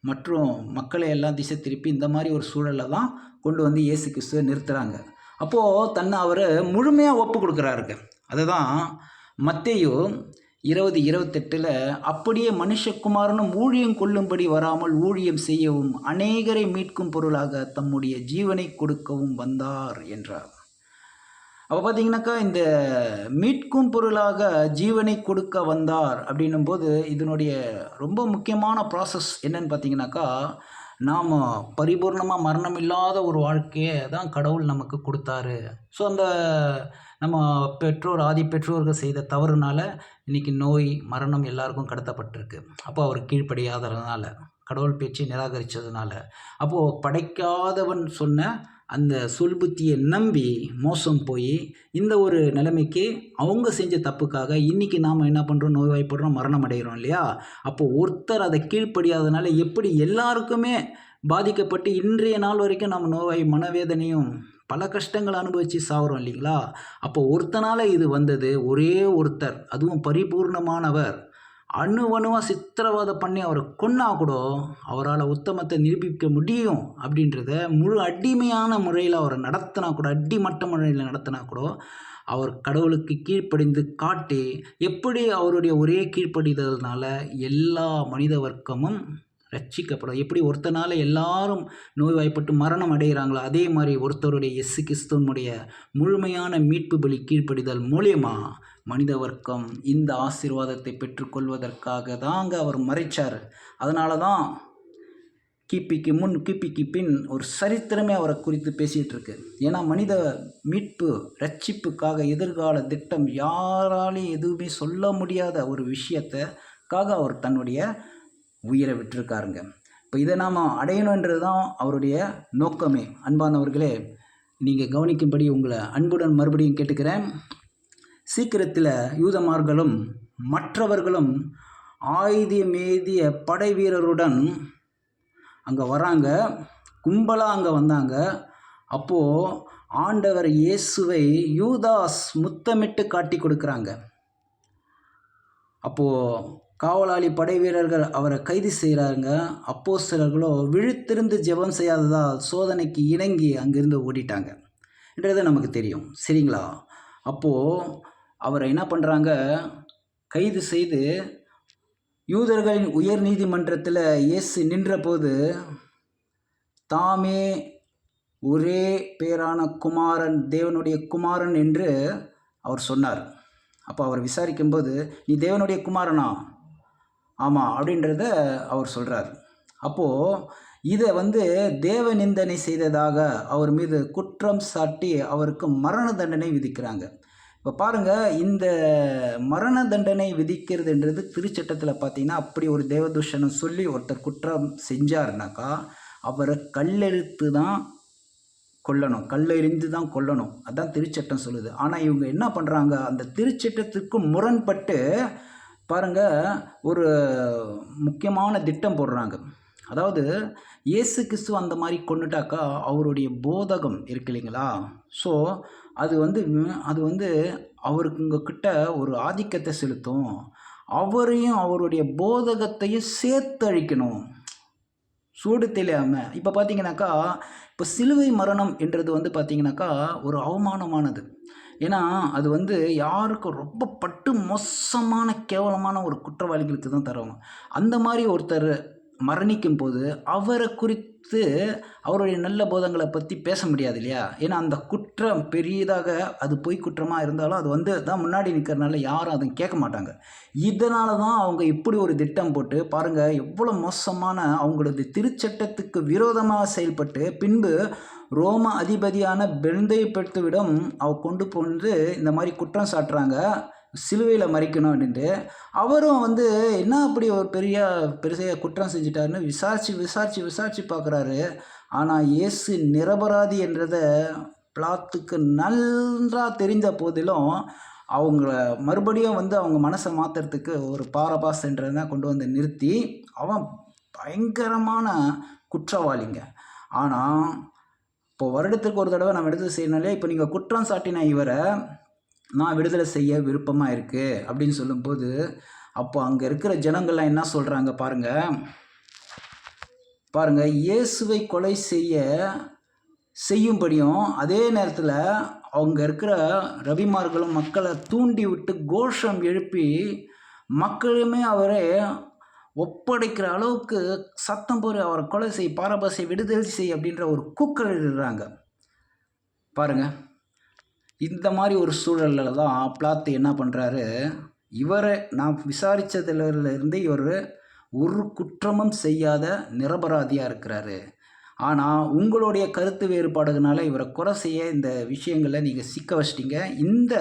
மற்றும் மக்களை எல்லாம் திசை திருப்பி இந்த மாதிரி ஒரு சூழலில் தான் கொண்டு வந்து இயேசு கிறிஸ்துவை நிறுத்துகிறாங்க. அப்போது தன்னை அவர் முழுமையாக ஒப்பு கொடுக்குறாருங்க. அதுதான் மத்தேயு 20:28 அப்படியே மனுஷகுமாரனும் ஊழியம் கொள்ளும்படி வராமல் ஊழியம் செய்யவும் அநேகரை மீட்கும் பொருளாக தம்முடைய ஜீவனை கொடுக்கவும் வந்தார் என்றார். அப்போ பார்த்தீங்கன்னாக்கா இந்த மீட்கும் பொருளாக ஜீவனை கொடுக்க வந்தார் அப்படின்னும் போது இதனுடைய ரொம்ப முக்கியமான ப்ராசஸ் என்னன்னு பார்த்தீங்கன்னாக்கா, நாம் பரிபூர்ணமாக மரணம் இல்லாத ஒரு வாழ்க்கையை தான் கடவுள் நமக்கு கொடுத்தாரு. ஸோ அந்த நம்ம ஆதி பெற்றோர்கள் செய்த தவறுனால இன்றைக்கி நோய் மரணம் எல்லாருக்கும் கடத்தப்பட்டிருக்கு. அப்போ அவர் கீழ்ப்படியாததுனால, கடவுள் பேச்சை நிராகரித்ததுனால, அப்போது படைக்காதவன் சொன்ன அந்த சொல் புத்தியை நம்பி மோசம் போய் இந்த ஒரு நிலைமைக்கு அவங்க செஞ்ச தப்புக்காக இன்றைக்கி நாம் என்ன பண்ணுறோம், நோய்வாய்ப்படுறோம், மரணம் அடைகிறோம் இல்லையா? அப்போது ஒருத்தர் அதை கீழ்ப்படியாததுனால எப்படி எல்லாருக்குமே பாதிக்கப்பட்டு இன்றைய நாள் வரைக்கும் நம்ம நோய் மனவேதனையும் பல கஷ்டங்களை அனுபவித்து சாகுறோம் இல்லைங்களா? அப்போ ஒருத்தனால் இது வந்தது, ஒரே ஒருத்தர், அதுவும் பரிபூர்ணமானவர், அணுவணுவாக சித்திரவதை பண்ணி அவரை கொன்னா கூட அவரால் உத்தமத்தை நிரூபிக்க முடியும் அப்படின்றத முழு அடிமையான முறையில் அவரை நடத்தினா கூட, அடிமட்ட முறையில் நடத்தினா கூட அவர் கடவுளுக்கு கீழ்ப்படிந்து காட்டி எப்படி அவருடைய ஒரே கீழ்ப்படிதல்னால எல்லா மனித வர்க்கமும் ரட்சிக்கப்படும். எப்படி ஒருத்தனால் எல்லாரும் நோய்வாய்ப்பட்டு மரணம் அடைகிறாங்களோ அதே மாதிரி ஒருத்தருடைய இயேசு கிறிஸ்துவனுடைய முழுமையான மீட்பு பலி கீழ்ப்படிதல் மூலியமா மனித வர்க்கம் இந்த ஆசீர்வாதத்தை பெற்றுக்கொள்வதற்காக தாங்க அவர் மறைச்சார். அதனால தான் கிபிக்கு முன் கிபிக்கு பின் ஒரு சரித்திரமே அவரை குறித்து பேசிகிட்டு இருக்கு. ஏன்னா மனித மீட்பு ரட்சிப்புக்காக எதிர்கால திட்டம் யாராலையும் எதுவுமே சொல்ல முடியாத ஒரு விஷயத்துக்காக அவர் தன்னுடைய உயிரை விட்டுருக்காருங்க. இப்போ இதை நாம் அடையணுன்றது தான் அவருடைய நோக்கமே. அன்பானவர்களே, நீங்கள் கவனிக்கும்படி உங்களை அன்புடன் மறுபடியும் கேட்டுக்கிறேன். சீக்கிரத்தில் யூதமார்களும் மற்றவர்களும் ஆயுதமேந்திய படை வீரருடன் அங்கே வராங்க, கும்பலாக அங்கே வந்தாங்க. அப்போது ஆண்டவர் இயேசுவை யூதாஸ் முத்தமிட்டு காட்டி கொடுக்குறாங்க. அப்போது காவலாளி படை வீரர்கள் அவரை கைது செய்கிறாங்க. அப்போஸ்தலர்களோ விழித்திருந்து ஜெபம் செய்யாததால் சோதனைக்கு இணங்கி அங்கிருந்து ஓடிட்டாங்க என்றது நமக்கு தெரியும், சரிங்களா? அப்போது அவரை என்ன பண்ணுறாங்க, கைது செய்து யூதர்களின் உயர் நீதிமன்றத்தில் இயேசு நின்றபோது தாமே ஒரே பேரான குமாரன், தேவனுடைய குமாரன் என்று அவர் சொன்னார். அப்போ அவர் விசாரிக்கும்போது, நீ தேவனுடைய குமாரனா? ஆமாம் அப்படின்றத அவர் சொல்கிறார். அப்போது இதை தேவ நிந்தனை செய்ததாக அவர் மீது குற்றம் சாட்டி அவருக்கு மரண தண்டனை விதிக்கிறாங்க. இப்போ பாருங்கள், இந்த மரண தண்டனை விதிக்கிறதுன்றது திருச்சட்டத்தில் பார்த்தீங்கன்னா, அப்படி ஒரு தேவதூஷணம் சொல்லி ஒருத்தர் குற்றம் செஞ்சார்னாக்கா அவரை கல்லெழுத்து தான் கொல்லணும், கல்லெறிந்து தான் கொல்லணும், அதுதான் திருச்சட்டம் சொல்லுது. ஆனால் இவங்க என்ன பண்ணுறாங்க, அந்த திருச்சட்டத்துக்கு முரண்பட்டு பாருங்கள் ஒரு முக்கியமான திட்டம் போடுறாங்க. அதாவது இயேசு கிறிஸ்து அந்த மாதிரி கொண்டுட்டாக்கா அவருடைய போதகம் இருக்கு இல்லைங்களா? ஸோ அது வந்து அவருக்கு உங்ககிட்ட ஒரு ஆதிக்கத்தை செலுத்தும். அவரையும் அவருடைய போதகத்தையும் சேர்த்து அழிக்கணும். சூடு தெரியாம. இப்போ பார்த்தீங்கன்னாக்கா, இப்போ சிலுவை மரணம் என்றது வந்து பார்த்தீங்கன்னாக்கா, ஒரு அவமானமானது. ஏன்னா, அது வந்து யாருக்கும் ரொம்ப பட்டு மோசமான, கேவலமான ஒரு குற்றவாளிகளுக்கு தான் தருவாங்க. அந்த மாரி ஒருத்தர் மரணிக்கும்போது, அவர குறித்து அவருடைய நல்ல போதங்கள பத்தி பேச முடியாது இல்லையா? ஏன்னா, அந்த குற்றம் பெரியதாக அது பொய் குற்றமா இருந்தாலும், அது வந்து தான் முன்னாடி நிக்கிறனால யாரும் அத கேட்க மாட்டாங்க. இதனால தான் அவங்க இப்படி ஒரு திட்டம் போட்டு பாருங்க, எவ்வளோ மோசமான அவங்களது திருச்சட்டத்துக்கு விரோதமா செயல்பட்டு, பின்பு ரோம அதிபதியான பெந்தேயுவிடம் கொண்டு வந்து இந்த மாரி குற்றம் சாட்டுறாங்க. சிலுவையில மறிக்கணும் அப்படின்ட்டு. அவரும் வந்து என்ன அப்படி ஒரு பெருசா குற்றம் செஞ்சுட்டாருன்னு விசாரிச்சு பார்க்குறாரு. ஆனா இயேசு நிரபராதி என்றத பிலாத்துக்கு நன்றா தெரிந்த போதிலும், அவங்கள மறுபடியும் வந்து அவங்க மனச மாத்துறதுக்கு ஒரு பாரபாஸ் என்றத கொண்டு வந்து நிறுத்தி, அவன் பயங்கரமான குற்றவாளிங்க. ஆனா, இப்போ வருடத்துக்கு ஒரு தடவ நம்ம விடுதலை செய்யணும்லையா, இப்போ நீங்க குற்றம் சாட்டின இவர நான் விடுதலை செய்ய விருப்பமா இருக்கு அப்படின்னு சொல்லும்போது, அப்போ அங்க இருக்கிற ஜனங்கள்லாம் என்ன சொல்றாங்க பாருங்க. பாருங்க, இயேசுவை கொலை செய்யும்படியும் அதே நேரத்தில் அவங்க இருக்கிற ரவிமார்களும் மக்களை தூண்டி விட்டு கோஷம் எழுப்பி மக்களுமே அவரை ஒப்படைக்கிற அளவுக்கு சத்தம் போட்டு அவரை கொலை செய், பாரபாசை விடுதலை செய் அப்படின்ற ஒரு கூக்குரல் இடுறாங்க பாருங்க. இந்த மாதிரி ஒரு சூழலில் தான் பிலாத்து என்ன பண்ணுறாரு, இவரை நான் விசாரித்ததுலேருந்து இவர் ஒரு குற்றமும் செய்யாத நிரபராதியாக இருக்கிறாரு. ஆனால் உங்களுடைய கருத்து வேறுபாடுகளால் இவரை குறை செய்ய இந்த விஷயங்களை நீங்கள் சிக்க வச்சிட்டீங்க. இந்த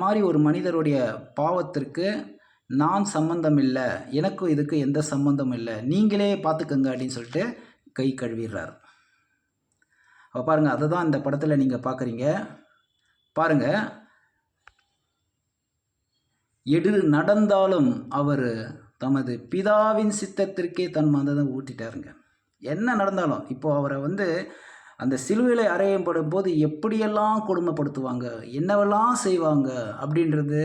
மாதிரி ஒரு மனிதருடைய பாவத்திற்கு நான் சம்பந்தம் இல்லை, எனக்கும் இதுக்கு எந்த சம்பந்தம் இல்லை, நீங்களே பார்த்துக்கங்க அப்படின்னு சொல்லிட்டு கை கழுவிடுறார். அப்போ பாருங்கள், அதை தான் இந்த படத்தில் நீங்கள் பார்க்குறீங்க. பாருங்கள், எது நடந்தாலும் அவர் தமது பிதாவின் சித்தத்திற்கே தன் மனதை ஊட்டிட்டாருங்க. என்ன நடந்தாலும் இப்போது அவரை வந்து அந்த சிலுவையில் அறையப்படும் போது எப்படியெல்லாம் கொடுமைப்படுத்துவாங்க, என்னவெல்லாம் செய்வாங்க அப்படின்றது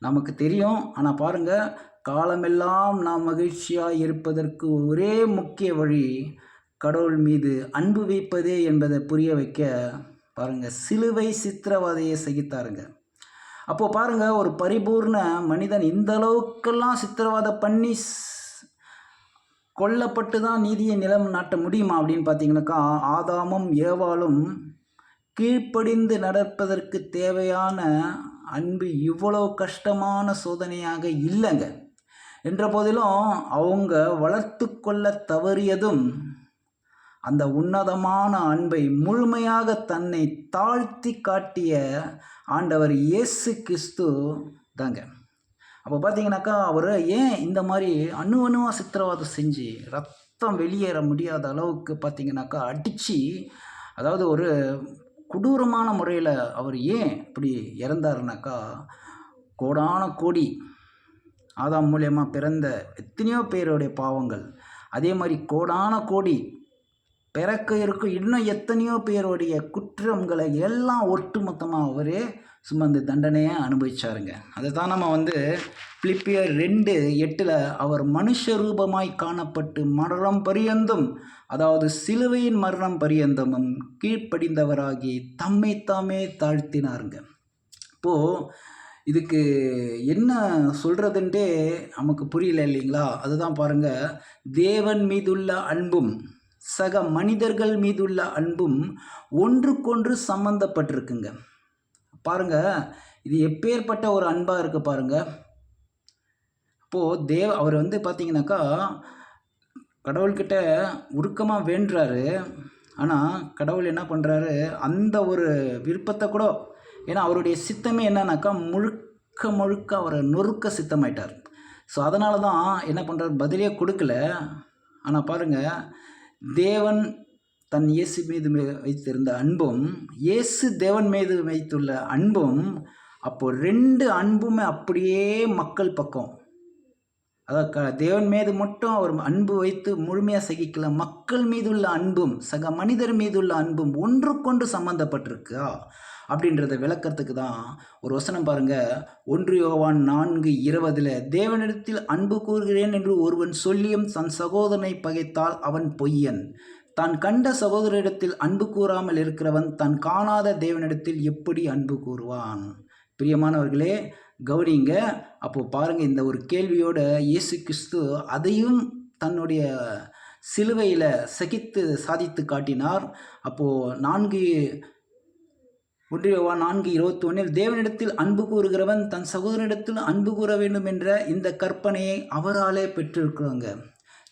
நமக்கு தெரியும். ஆனால் பாருங்கள், காலமெல்லாம் நாம் மகிழ்ச்சியாக இருப்பதற்கு ஒரே முக்கிய வழி கடவுள் மீது அன்பு வைப்பதே என்பதை புரிய வைக்க பாருங்கள் சிலுவை சித்திரவதையை சகித்தாருங்க. அப்போது பாருங்கள், ஒரு பரிபூர்ண மனிதன் இந்த அளவுக்கெல்லாம் சித்திரவதை பண்ணி கொல்லப்பட்டு தான் நீதியை நிலம் நாட்ட முடியுமா அப்படின்னு பார்த்தீங்கன்னாக்கா, ஆதாமும் ஏவாளும் கீழ்ப்படிந்து நடப்பதற்கு தேவையான அன்பு இவ்வளோ கஷ்டமான சோதனையாக இல்லைங்க. என்ற போதிலும் அவங்க வளர்த்து கொள்ள தவறியதும் அந்த உன்னதமான அன்பை முழுமையாக தன்னை தாழ்த்தி காட்டிய ஆண்டவர் இயேசு கிறிஸ்து தாங்க. அப்போ பார்த்தீங்கன்னாக்கா, அவர் ஏன் இந்த மாதிரி அணுவாக சித்திரவதை செஞ்சு ரத்தம் வெளியேற முடியாத அளவுக்கு பார்த்தீங்கன்னாக்கா அடித்து, அதாவது ஒரு கொடூரமான முறையில் அவர் ஏன் இப்படி இறந்தாருனாக்கா, கோடான கோடி ஆதாம் மூலியமாக பிறந்த எத்தனையோ பேருடைய பாவங்கள், அதே மாதிரி கோடான கோடி பிறக்க இருக்கும் இன்னும் எத்தனையோ பேருடைய குற்றங்களை எல்லாம் ஒட்டுமொத்தமாக அவரே சுமந்து தண்டனையை அனுபவிச்சாருங்க. அதை தான் நம்ம வந்து பிலிப்பியர் 2:8 அவர் மனுஷ ரூபமாய் காணப்பட்டு மரணம் பரியந்தும், அதாவது சிலுவையின் மரணம் பரியந்தமும் கீழ்ப்படிந்தவராகி தம்மை தாமே தாழ்த்தினாருங்க. இப்போது இதுக்கு என்ன சொல்கிறதுன்ட்டே நமக்கு புரியல இல்லைங்களா? அதுதான் பாருங்கள், தேவன் மீதுள்ள அன்பும் சக மனிதர்கள் மீதுள்ள அன்பும் ஒன்றுக்கொன்று சம்பந்தப்பட்டிருக்குங்க. பாருங்க, இது எப்பேற்பட்ட ஒரு அன்பாக இருக்குது பாருங்க. இப்போது அவர் வந்து பார்த்தீங்கன்னாக்கா கடவுள்கிட்ட உருக்கமாக வேண்டுறாரு. ஆனால் கடவுள் என்ன பண்ணுறாரு, அந்த ஒரு விருப்பத்தை கூட, ஏன்னா அவருடைய சித்தமே என்னன்னாக்கா முழுக்க அவரை நொறுக்க சித்தமாயிட்டார். ஸோ அதனால தான் என்ன பண்ணுறாரு, பதிலே கொடுக்கல. ஆனால் பாருங்கள், தேவன் தன் இயேசு மீது வைத்திருந்த அன்பும் இயேசு தேவன் மீது வைத்துள்ள அன்பும், அப்போது 2 அன்புமே அப்படியே மக்கள் பக்கம், அதாவது தேவன் மீது மட்டும் அவர் அன்பு வைத்து முழுமையாக சகிக்கல, மக்கள் மீதுள்ள அன்பும் சக மனிதர் மீதுள்ள அன்பும் ஒன்றுக்கொன்று சம்பந்தப்பட்டிருக்கா அப்படின்றத விளக்கத்துக்கு தான் ஒரு வசனம் பாருங்க. 1 யோவான் 4:20 தேவனிடத்தில் அன்பு கூறுகிறேன் என்று ஒருவன் சொல்லியும் தன் சகோதரனை பகைத்தால் அவன் பொய்யன். தான் கண்ட சகோதரிடத்தில் அன்பு கூறாமல் இருக்கிறவன் தான் காணாத தேவனிடத்தில் எப்படி அன்பு கூறுவான்? பிரியமானவர்களே கௌரிங்க. அப்போ பாருங்க, இந்த ஒரு கேள்வியோட இயேசு கிறிஸ்து அதையும் தன்னுடைய சிலுவையில் சகித்து சாதித்து காட்டினார். அப்போது 1 யோவான் 4:21 தேவனிடத்தில் அன்பு கூறுகிறவன் தன் சகோதரனிடத்தில் அன்பு கூற வேண்டும் என்ற இந்த கற்பனையை அவராலே பெற்றிருக்கிறோங்க.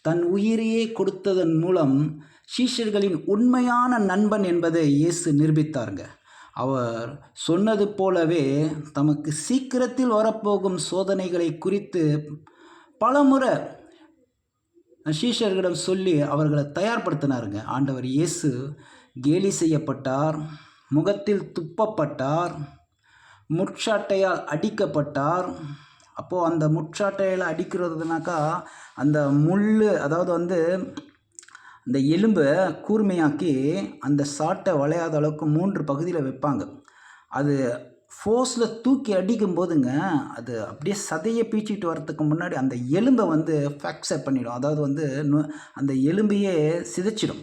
தன் உயிரையே கொடுத்ததன் மூலம் சீஷர்களின் உண்மையான நண்பன் என்பதை இயேசு நிரூபித்தாருங்க. அவர் சொன்னது போலவே தமக்கு சீக்கிரத்தில் வரப்போகும் சோதனைகளை குறித்து பலமுறை சீஷர்களிடம் சொல்லி அவர்களை தயார்படுத்தினாருங்க. ஆண்டவர் இயேசு கேலி செய்யப்பட்டார், முகத்தில் துப்பப்பட்டார், முட்சாட்டையால் அடிக்கப்பட்டார். அப்போது அந்த முட்சாட்டையால் அடிக்கிறதுனாக்கா அந்த முள், அதாவது அந்த எலும்பை கூர்மையாக்கி அந்த சாட்டை வளையாத அளவுக்கு 3 பகுதியில் வைப்பாங்க. அது ஃபோர்ஸில் தூக்கி அடிக்கும் போதுங்க, அது அப்படியே சதையை பீச்சிட்டு வரத்துக்கு முன்னாடி அந்த எலும்பை ஃப்ராக்சர் பண்ணிடும். அதாவது அந்த எலும்பையே சிதைச்சிடும்.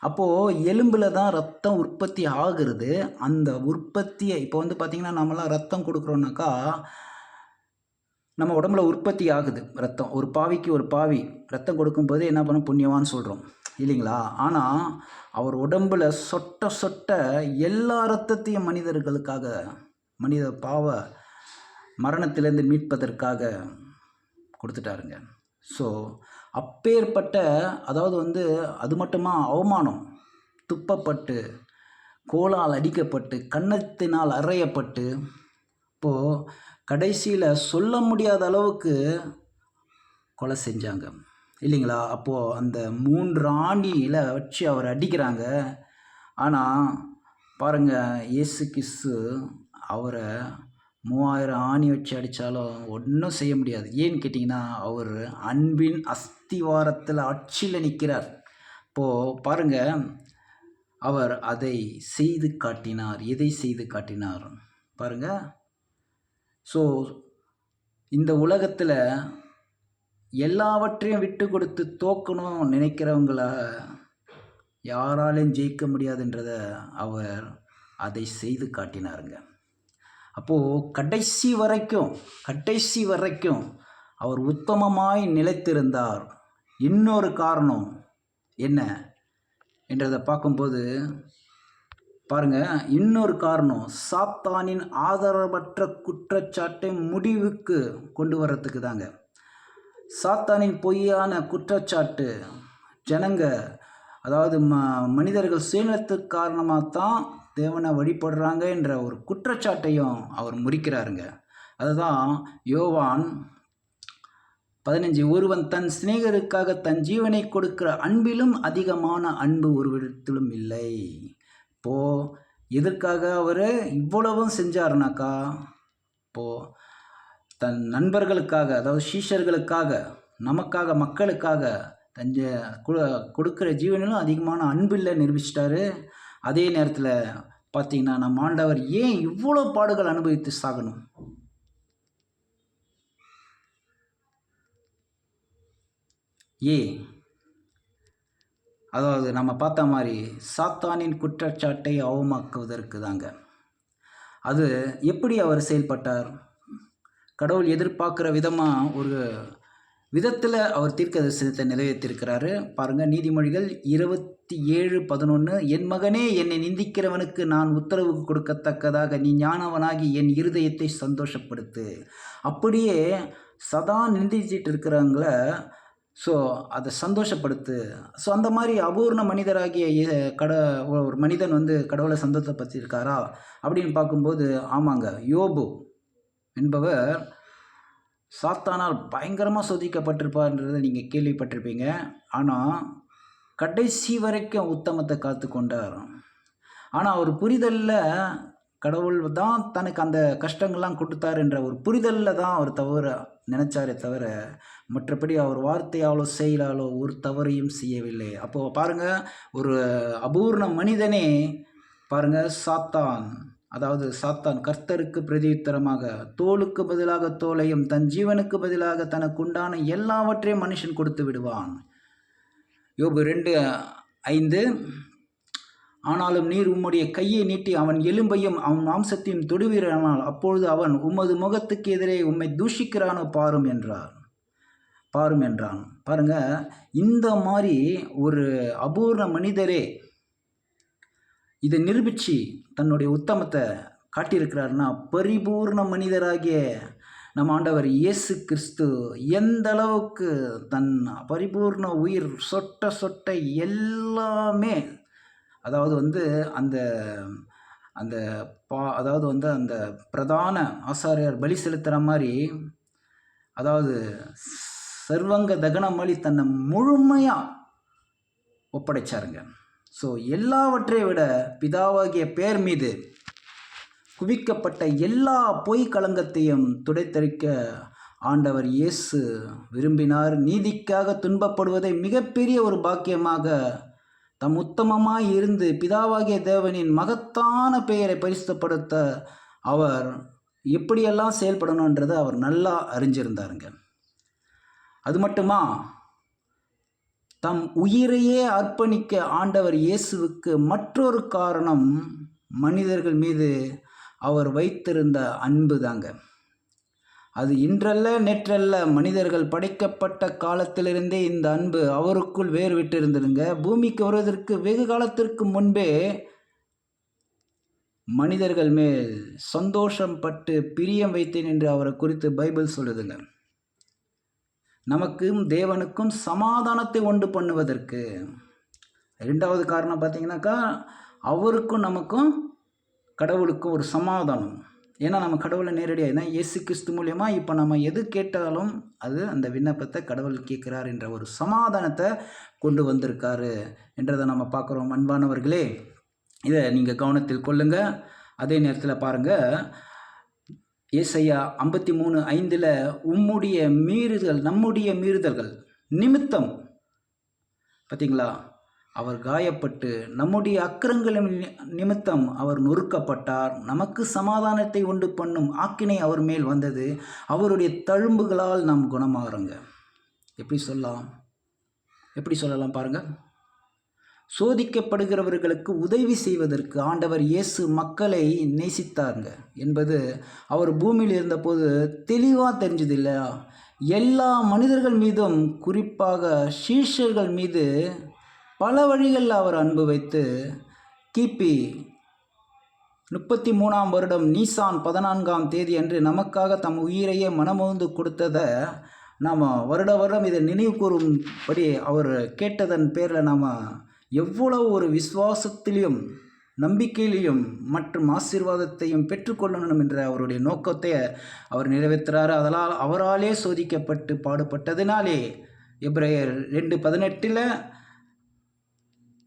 அப்போது எலும்பில் தான் ரத்தம் உற்பத்தி ஆகிறது. அந்த உற்பத்தியை இப்போ பார்த்திங்கன்னா நம்மளாம் ரத்தம் கொடுக்குறோன்னாக்கா நம்ம உடம்புல உற்பத்தி ஆகுது ரத்தம். ஒரு பாவிக்கு ஒரு பாவி ரத்தம் கொடுக்கும்போது என்ன பண்ண புண்ணியவான்னு சொல்கிறோம் இல்லைங்களா? ஆனால் அவர் உடம்பில் சொட்ட சொட்ட எல்லா ரத்தத்தையும் மனிதர்களுக்காக, மனித பாவ மரணத்திலேருந்து மீட்பதற்காக கொடுத்துட்டாருங்க. ஸோ அப்பேற்பட்ட, அதாவது அது மட்டுமா அவமானம், துப்பப்பட்டு, கோலால் அடிக்கப்பட்டு, கன்னத்தினால் அறையப்பட்டு, இப்போது கடைசியில் சொல்ல முடியாத அளவுக்கு கொலை செஞ்சாங்க இல்லைங்களா? அப்போது அந்த 3 ஆணியில் வச்சு அவர் அடிக்கிறாங்க. ஆனால் பாருங்கள், இயேசு கிறிஸ்து அவரை 3000 ஆணி வச்சு அடித்தாலும் ஒன்றும் செய்ய முடியாது. ஏன்னு கேட்டிங்கன்னா அவர் அன்பின் அஸ்திவாரத்தில் ஆட்சியில் நிற்கிறார். இப்போது பாருங்கள், அவர் அதை செய்து காட்டினார். எதை செய்து காட்டினார் பாருங்கள். ஸோ இந்த உலகத்தில் எல்லாவற்றையும் விட்டு கொடுத்து தோக்கணும் நினைக்கிறவங்கள யாராலையும் ஜெயிக்க முடியாதுன்றதை அவர் அதை செய்து காட்டினாருங்க. அப்போது கடைசி வரைக்கும் அவர் உத்தமமாய் நிலைத்திருந்தார். இன்னொரு காரணம் என்ன என்றதை பார்க்கும்போது பாருங்கள், இன்னொரு காரணம் சாத்தானின் ஆதரவற்ற குற்றச்சாட்டை முடிவுக்கு கொண்டு வர்றதுக்கு தாங்க. சாத்தானின் பொய்யான குற்றச்சாட்டு ஜனங்க, அதாவது மனிதர்கள் சுயநலத்துக்கு காரணமாக தான் தேவனை வழிபடுறாங்க என்ற ஒரு குற்றச்சாட்டையும் அவர் முறிக்கிறாருங்க. அதுதான் யோவான் 15 ஒருவன் தன் சிநேகருக்காக தன் ஜீவனை கொடுக்கிற அன்பிலும் அதிகமான அன்பு ஒருவரிடத்திலும் இல்லை. இப்போது எதற்காக அவர் இவ்வளவும் செஞ்சாருனாக்கா, இப்போது தன் நண்பர்களுக்காக, அதாவது சீஷர்களுக்காக, நமக்காக, மக்களுக்காக கொடுக்குற ஜீவனிலும் அதிகமான அன்பில்லை நிரூபிச்சிட்டாரு. அதே நேரத்தில் பார்த்தீங்கன்னா நம்ம ஆண்டவர் ஏன் இவ்வளோ பாடுகள் அனுபவித்து சாகணும்? அதாவது நம்ம பார்த்த மாதிரி சாத்தானின் குற்றச்சாட்டை அவமாக்குவதற்கு தாங்க. அது எப்படி அவர் செயல்பட்டார்? கடவுள் எதிர்பார்க்குற விதமாக ஒரு விதத்தில் அவர் தீர்க்கதரிசனத்தை நிறைவேற்றிருக்கிறாரு. பாருங்கள், நீதிமொழிகள் 27:11 என் மகனே, என்னை நிந்திக்கிறவனுக்கு நான் உத்தரவு கொடுக்கத்தக்கதாக நீ ஞானவனாகி என் இருதயத்தை சந்தோஷப்படுத்து. அப்படியே சதா நிந்திச்சிட்டு இருக்கிறவங்கள அதை சந்தோஷப்படுத்து. அந்த மாதிரி அபூர்ண மனிதராகிய ஒரு மனிதன் கடவுளை சந்தோஷப்படுத்தியிருக்காரா அப்படின்னு பார்க்கும்போது ஆமாங்க. யோபு என்பவர் சாத்தானால் பயங்கரமாக சோதிக்கப்பட்டிருப்பார்ன்றதை நீங்கள் கேள்விப்பட்டிருப்பீங்க. ஆனால் கடைசி வரைக்கும் உத்தமத்தை காத்து கொண்டார். ஆனால் அவர் புரிதலில் கடவுள் தான் தனக்கு அந்த கஷ்டங்கள்லாம் கொடுத்தார் என்ற ஒரு புரிதலில் தான் அவர் நினைச்சாரே தவிர மற்றபடி அவர் வார்த்தையாலோ செயலாலோ ஒரு தவறையும் செய்யவில்லை. அப்போது பாருங்கள், ஒரு அபூர்ண மனிதனே பாருங்கள், சாத்தான், அதாவது சாத்தான் கர்த்தருக்கு பிரதியுத்தரமாக தோலுக்கு பதிலாக தோலையும் தன் ஜீவனுக்கு பதிலாக தனக்கு உண்டான எல்லாவற்றையும் மனுஷன் கொடுத்து விடுவான். யோபு 2:5. ஆனாலும் நீர் உம்முடைய கையை நீட்டி அவன் எலும்பையும் அவன் மாம்சத்தையும் தொடுவீரானால் அப்பொழுது அவன் உமது முகத்துக்கு எதிரே உம்மை தூஷிக்கிறானோ பாரும் என்றான். பாருங்க, இந்த மாதிரி ஒரு அபூர்ண மனிதரே இதை நிரூபித்து தன்னுடைய உத்தமத்தை காட்டியிருக்கிறாருன்னா, பரிபூர்ண மனிதராகிய நம் ஆண்டவர் இயேசு கிறிஸ்து எந்த அளவுக்கு தன் பரிபூர்ண உயிர் சொட்ட எல்லாமே, அதாவது அந்த அந்த அதாவது அந்த பிரதான ஆசாரியர் பலி செலுத்துகிற மாதிரி, அதாவது சர்வங்க தகனம் வழி தன்னை முழுமையாக ஒப்படைச்சாருங்க. ஸோ எல்லாவற்றை விட பிதாவாகிய பேர் மீது குவிக்கப்பட்ட எல்லா பொய் களங்கத்தையும் துடைத்தறிக்க ஆண்டவர் இயேசு விரும்பினார். நீதிக்காக துன்பப்படுவதை மிகப்பெரிய ஒரு பாக்கியமாக தம் உத்தமமாய் இருந்து பிதாவாகிய தேவனின் மகத்தான பெயரை பரிசுத்தப்படுத்த அவர் எப்படியெல்லாம் செயல்படணுன்றதை அவர் நல்லா அறிஞ்சிருந்தாருங்க. அது மட்டுமா, தம் உயிரையே அர்ப்பணிக்க ஆண்டவர் இயேசுவுக்கு மற்றொரு காரணம் மனிதர்கள் மீது அவர் வைத்திருந்த அன்பு தாங்க. அது இன்றல்ல நேற்றல்ல, மனிதர்கள் படைக்கப்பட்ட காலத்திலிருந்தே இந்த அன்பு அவருக்குள் வேறு விட்டு இருந்ததுங்க. பூமிக்கு வருவதற்கு வெகு காலத்திற்கு முன்பே மனிதர்கள் மேல் சந்தோஷம் பட்டு பிரியம் வைத்தேன் என்று அவரை குறித்து பைபிள் சொல்லுதுங்க. நமக்கும் தேவனுக்கும் சமாதானத்தை உண்டு பண்ணுவதற்கு. இரண்டாவது காரணம் பார்த்தீங்கன்னாக்கா, அவருக்கும் நமக்கும் கடவுளுக்கும் ஒரு சமாதானம். ஏன்னா நம்ம கடவுளை நேரடியாக, ஏன்னா இயேசு கிறிஸ்து மூலியமாக இப்போ நம்ம எது கேட்டாலும் அது அந்த விண்ணப்பத்தை கடவுள் கேட்குறார் என்ற ஒரு சமாதானத்தை கொண்டு வந்திருக்காரு என்றதை நம்ம பார்க்குறோம். அன்பானவர்களே, இதை நீங்கள் கவனத்தில் கொள்ளுங்கள். அதே நேரத்தில் பாருங்கள், ஏசாயா 53:5 உம்முடைய மீறுதல் நம்முடைய மீறுதல்கள் நிமித்தம், பார்த்தீங்களா, அவர் காயப்பட்டு நம்முடைய அக்கிரங்களின் நிமித்தம் அவர் நொறுக்கப்பட்டார், நமக்கு சமாதானத்தை உண்டு பண்ணும் ஆக்கினை அவர் மேல் வந்தது, அவருடைய தழும்புகளால் நாம் குணமாகறோங்க. எப்படி சொல்லலாம் பாருங்கள். சோதிக்கப்படுகிறவர்களுக்கு உதவி செய்வதற்கு ஆண்டவர் இயேசு மக்களை நேசித்தாருங்க என்பது அவர் பூமியில் இருந்தபோது தெளிவாக தெரிஞ்சது இல்லையா? எல்லா மனிதர்கள் மீதும், குறிப்பாக சீஷர்கள் மீது பல வழிகளில் அவர் அன்பு வைத்து கிபி 33ஆம் வருடம் நீசான் 14ஆம் தேதி அன்று நமக்காக தம் உயிரையே மனமோந்து கொடுத்ததை நாம் வருடம் இதை நினைவு கூறும்படி அவர் கேட்டதன் பேரில் நாம் எவ்வளவு ஒரு விசுவாசத்திலையும் நம்பிக்கையிலையும் மற்றும் ஆசீர்வாதத்தையும் பெற்றுக்கொள்ளணும் என்ற அவருடைய நோக்கத்தை அவர் நிறைவேற்றுறாரு. அதனால் அவராலே சோதிக்கப்பட்டு பாடுபட்டதினாலே எபிரேயர் 2:18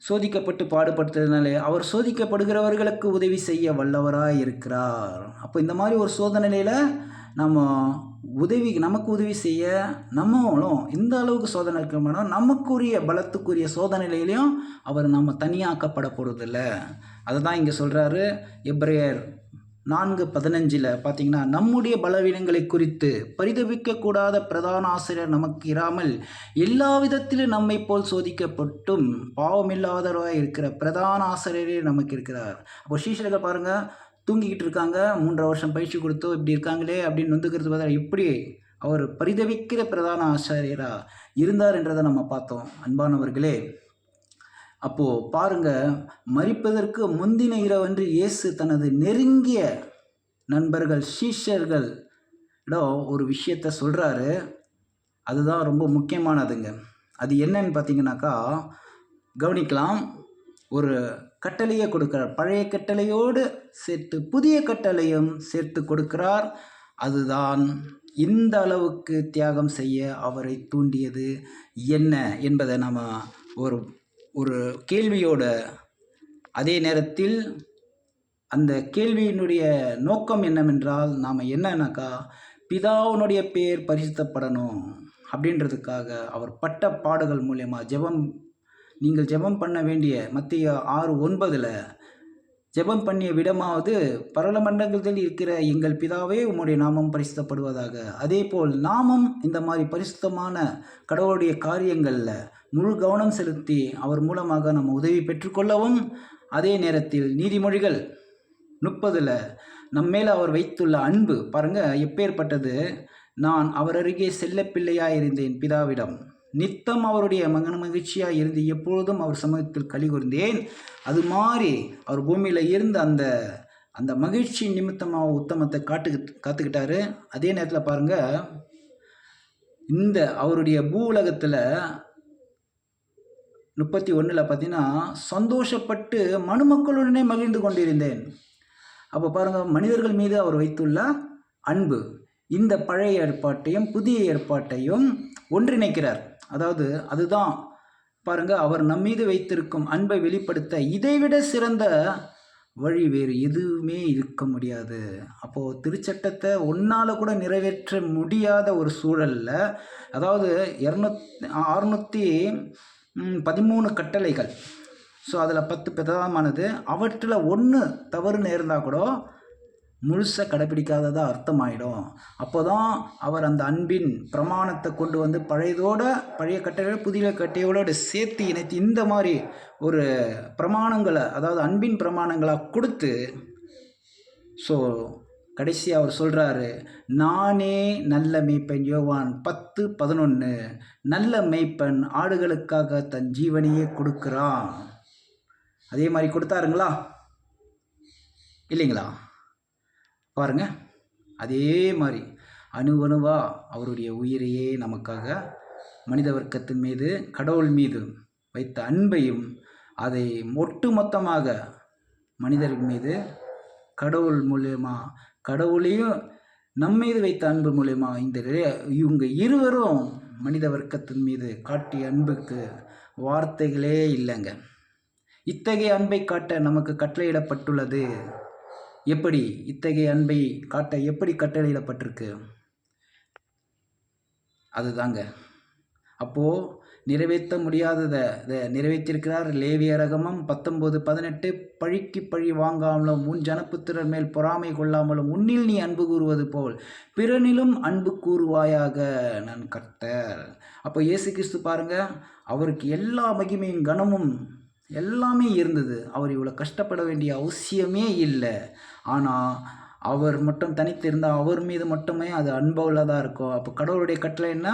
சோதிக்கப்பட்டு பாடுபட்டதினாலே அவர் சோதிக்கப்படுகிறவர்களுக்கு உதவி செய்ய வல்லவராக இருக்கிறார். அப்போ இந்த மாதிரி ஒரு சோதனையில் நம்ம நமக்கு உதவி செய்ய நம்மளும் இந்த அளவுக்கு சோதனை இருக்க மாட்டோம். நமக்குரிய பலத்துக்குரிய சோதனையிலையும் அவர் நம்ம தனியாக்கப்பட போகிறதில்ல. அதை தான் இங்கே சொல்கிறாரு. எபிரேயர் 4:15 பார்த்தீங்கன்னா, நம்முடைய பலவீனங்களை குறித்து பரிதபிக்கக்கூடாத பிரதான ஆசிரியர் நமக்கு இராமல் எல்லா விதத்திலும் நம்மை போல் சோதிக்கப்பட்டும் பாவமில்லாதவராக இருக்கிற பிரதான ஆசிரியரே நமக்கு இருக்கிறார். அப்போ சீஷர்கள் பாருங்கள், தூங்கிக்கிட்டு இருக்காங்க, 3.5 வருஷம் பயிற்சி கொடுத்தோ இப்படி இருக்காங்களே அப்படின்னு வந்துக்கிறது பார்த்தா இப்படி அவர் பரிதவிக்கிற பிரதான ஆசிரியராக இருந்தார் என்றதை நம்ம பார்த்தோம். அன்பானவர்களே, அப்போது பாருங்கள், மரிப்பதற்கு முந்தின இரவன்று இயேசு தனது நெருங்கிய நண்பர்கள் சீஷர்கள் ஒரு விஷயத்தை சொல்கிறாரு. அதுதான் ரொம்ப முக்கியமானதுங்க. அது என்னன்னு பார்த்தீங்கன்னாக்கா, கவனிக்கலாம். ஒரு கட்டளையை கொடுக்கிறார், பழைய கட்டளையோடு சேர்த்து புதிய கட்டளையும் சேர்த்து கொடுக்கிறார். அதுதான் இந்த அளவுக்கு தியாகம் செய்ய அவரை தூண்டியது என்ன என்பதை நம்ம ஒரு கேள்வியோட, அதே நேரத்தில் அந்த கேள்வியினுடைய நோக்கம் என்னவென்றால், நாம் என்னன்னாக்கா பிதாவுனுடைய பேர் பரிசுத்தப்படணும் அப்படின்றதுக்காக அவர் பட்ட பாடுகள் மூலயமா நீங்கள் ஜெபம் பண்ண வேண்டிய மத்தேயு 6:9 ஜெபம் பண்ணிய விடமாவது பரலமண்டலத்தில் இருக்கிற எங்கள் பிதாவே உம்முடைய நாமம் பரிசுத்தப்படுவதாக. அதே போல் நாமும் இந்த மாதிரி பரிசுத்தமான கடவுளுடைய காரியங்களில் முழு கவனம் செலுத்தி அவர் மூலமாக நம்ம உதவி பெற்றுக்கொள்ளவும், அதே நேரத்தில் நீதிமொழிகள் 30 நம்மேல அவர் வைத்துள்ள அன்பு பாருங்கள் எப்பேற்பட்டது. நான் அவர் அருகே செல்ல பிள்ளையாக இருந்தேன் பிதாவிடம், நித்தம் அவருடைய மகிழ்ச்சியாக இருந்து எப்பொழுதும் அவர் சமூகத்தில் களி கூர்ந்தேன். அது மாதிரி அவர் பூமியில் இருந்து அந்த மகிழ்ச்சி நிமித்தமாக உத்தமத்தை காத்துக்கிட்டாரு. அதே நேரத்தில் பாருங்கள், இந்த அவருடைய பூ உலகத்தில் 31 பார்த்தீங்கன்னா, சந்தோஷப்பட்டு மனுமக்களுடனே மகிழ்ந்து கொண்டிருந்தேன். அப்போ பாருங்கள், மனிதர்கள் மீது அவர் வைத்துள்ள அன்பு இந்த பழைய ஏற்பாட்டையும் புதிய ஏற்பாட்டையும் ஒன்றிணைக்கிறார். அதாவது அதுதான் பாருங்கள், அவர் நம்மீது வைத்திருக்கும் அன்பை வெளிப்படுத்த இதைவிட சிறந்த வழி வேறு எதுவுமே இருக்க முடியாது. அப்போது திருச்சட்டத்தை ஒன்றால் கூட நிறைவேற்ற முடியாத ஒரு சூழலில், அதாவது 613 கட்டளைகள், ஸோ அதில் 10 பிரதானமானது, அவற்றில் 1 தவறு நேர்ந்தால் கூட முழுசாக கடைப்பிடிக்காததாக அர்த்தமாயிடும். அப்போ தான் அவர் அந்த அன்பின் பிரமாணத்தை கொண்டு வந்து பழைய கட்டையோட புதிய கட்டையோடு சேர்த்து இணைத்து இந்த மாதிரி ஒரு பிரமாணங்களை, அதாவது அன்பின் பிரமாணங்களாக கொடுத்து, ஸோ கடைசியாக அவர் சொல்கிறாரு, நானே நல்ல மேய்ப்பன். யோவான் 10:11 நல்ல மேய்ப்பன் ஆடுகளுக்காக தன் ஜீவனையே கொடுக்குறான். அதே மாதிரி கொடுத்தாருங்களா? இல்லைங்களா? பாருங்க, அதே மாதிரி அணுவணுவா அவருடைய உயிரையே நமக்காக மனித வர்க்கத்தின் மீது கடவுள் மீது வைத்த அன்பையும், அதை ஒட்டுமொத்தமாக மனிதர்கள் மீது கடவுள் மூலயமா, கடவுளையும் நம்மீது வைத்த அன்பு மூலயமா இவங்க இருவரும் மனித வர்க்கத்தின் மீது காட்டிய அன்புக்கு வார்த்தைகளே இல்லைங்க. இத்தகைய அன்பை காட்ட நமக்கு கட்டளையிடப்பட்டுள்ளது. எப்படி இத்தகைய அன்பை காட்ட எப்படி கட்டளையிடப்பட்டிருக்கு? அதுதாங்க. அப்போது நிறைவேற்ற முடியாததை நிறைவேற்றிருக்கிறார். லேவியராகமம் 19:18 பழிக்கு பழி வாங்காமலும் உன் ஜனபுத்திரர் மேல் பொறாமை கொள்ளாமலும் உன்னில் நீ அன்பு கூறுவது போல் பிறனிலும் அன்பு கூறுவாயாக, நான் கர்த்தர். அப்போ இயேசு கிறிஸ்து பாருங்கள், அவருக்கு எல்லா மகிமையும் கனமும் எல்லாமே இருந்தது. அவர் இவ்வளோ கஷ்டப்பட வேண்டிய அவசியமே இல்லை. ஆனால் அவர் மட்டும் தனித்து இருந்தால் அவர் மீது மட்டுமே அது அன்பு உள்ளதாக இருக்கும். அப்போ கடவுளுடைய கட்டளை என்ன?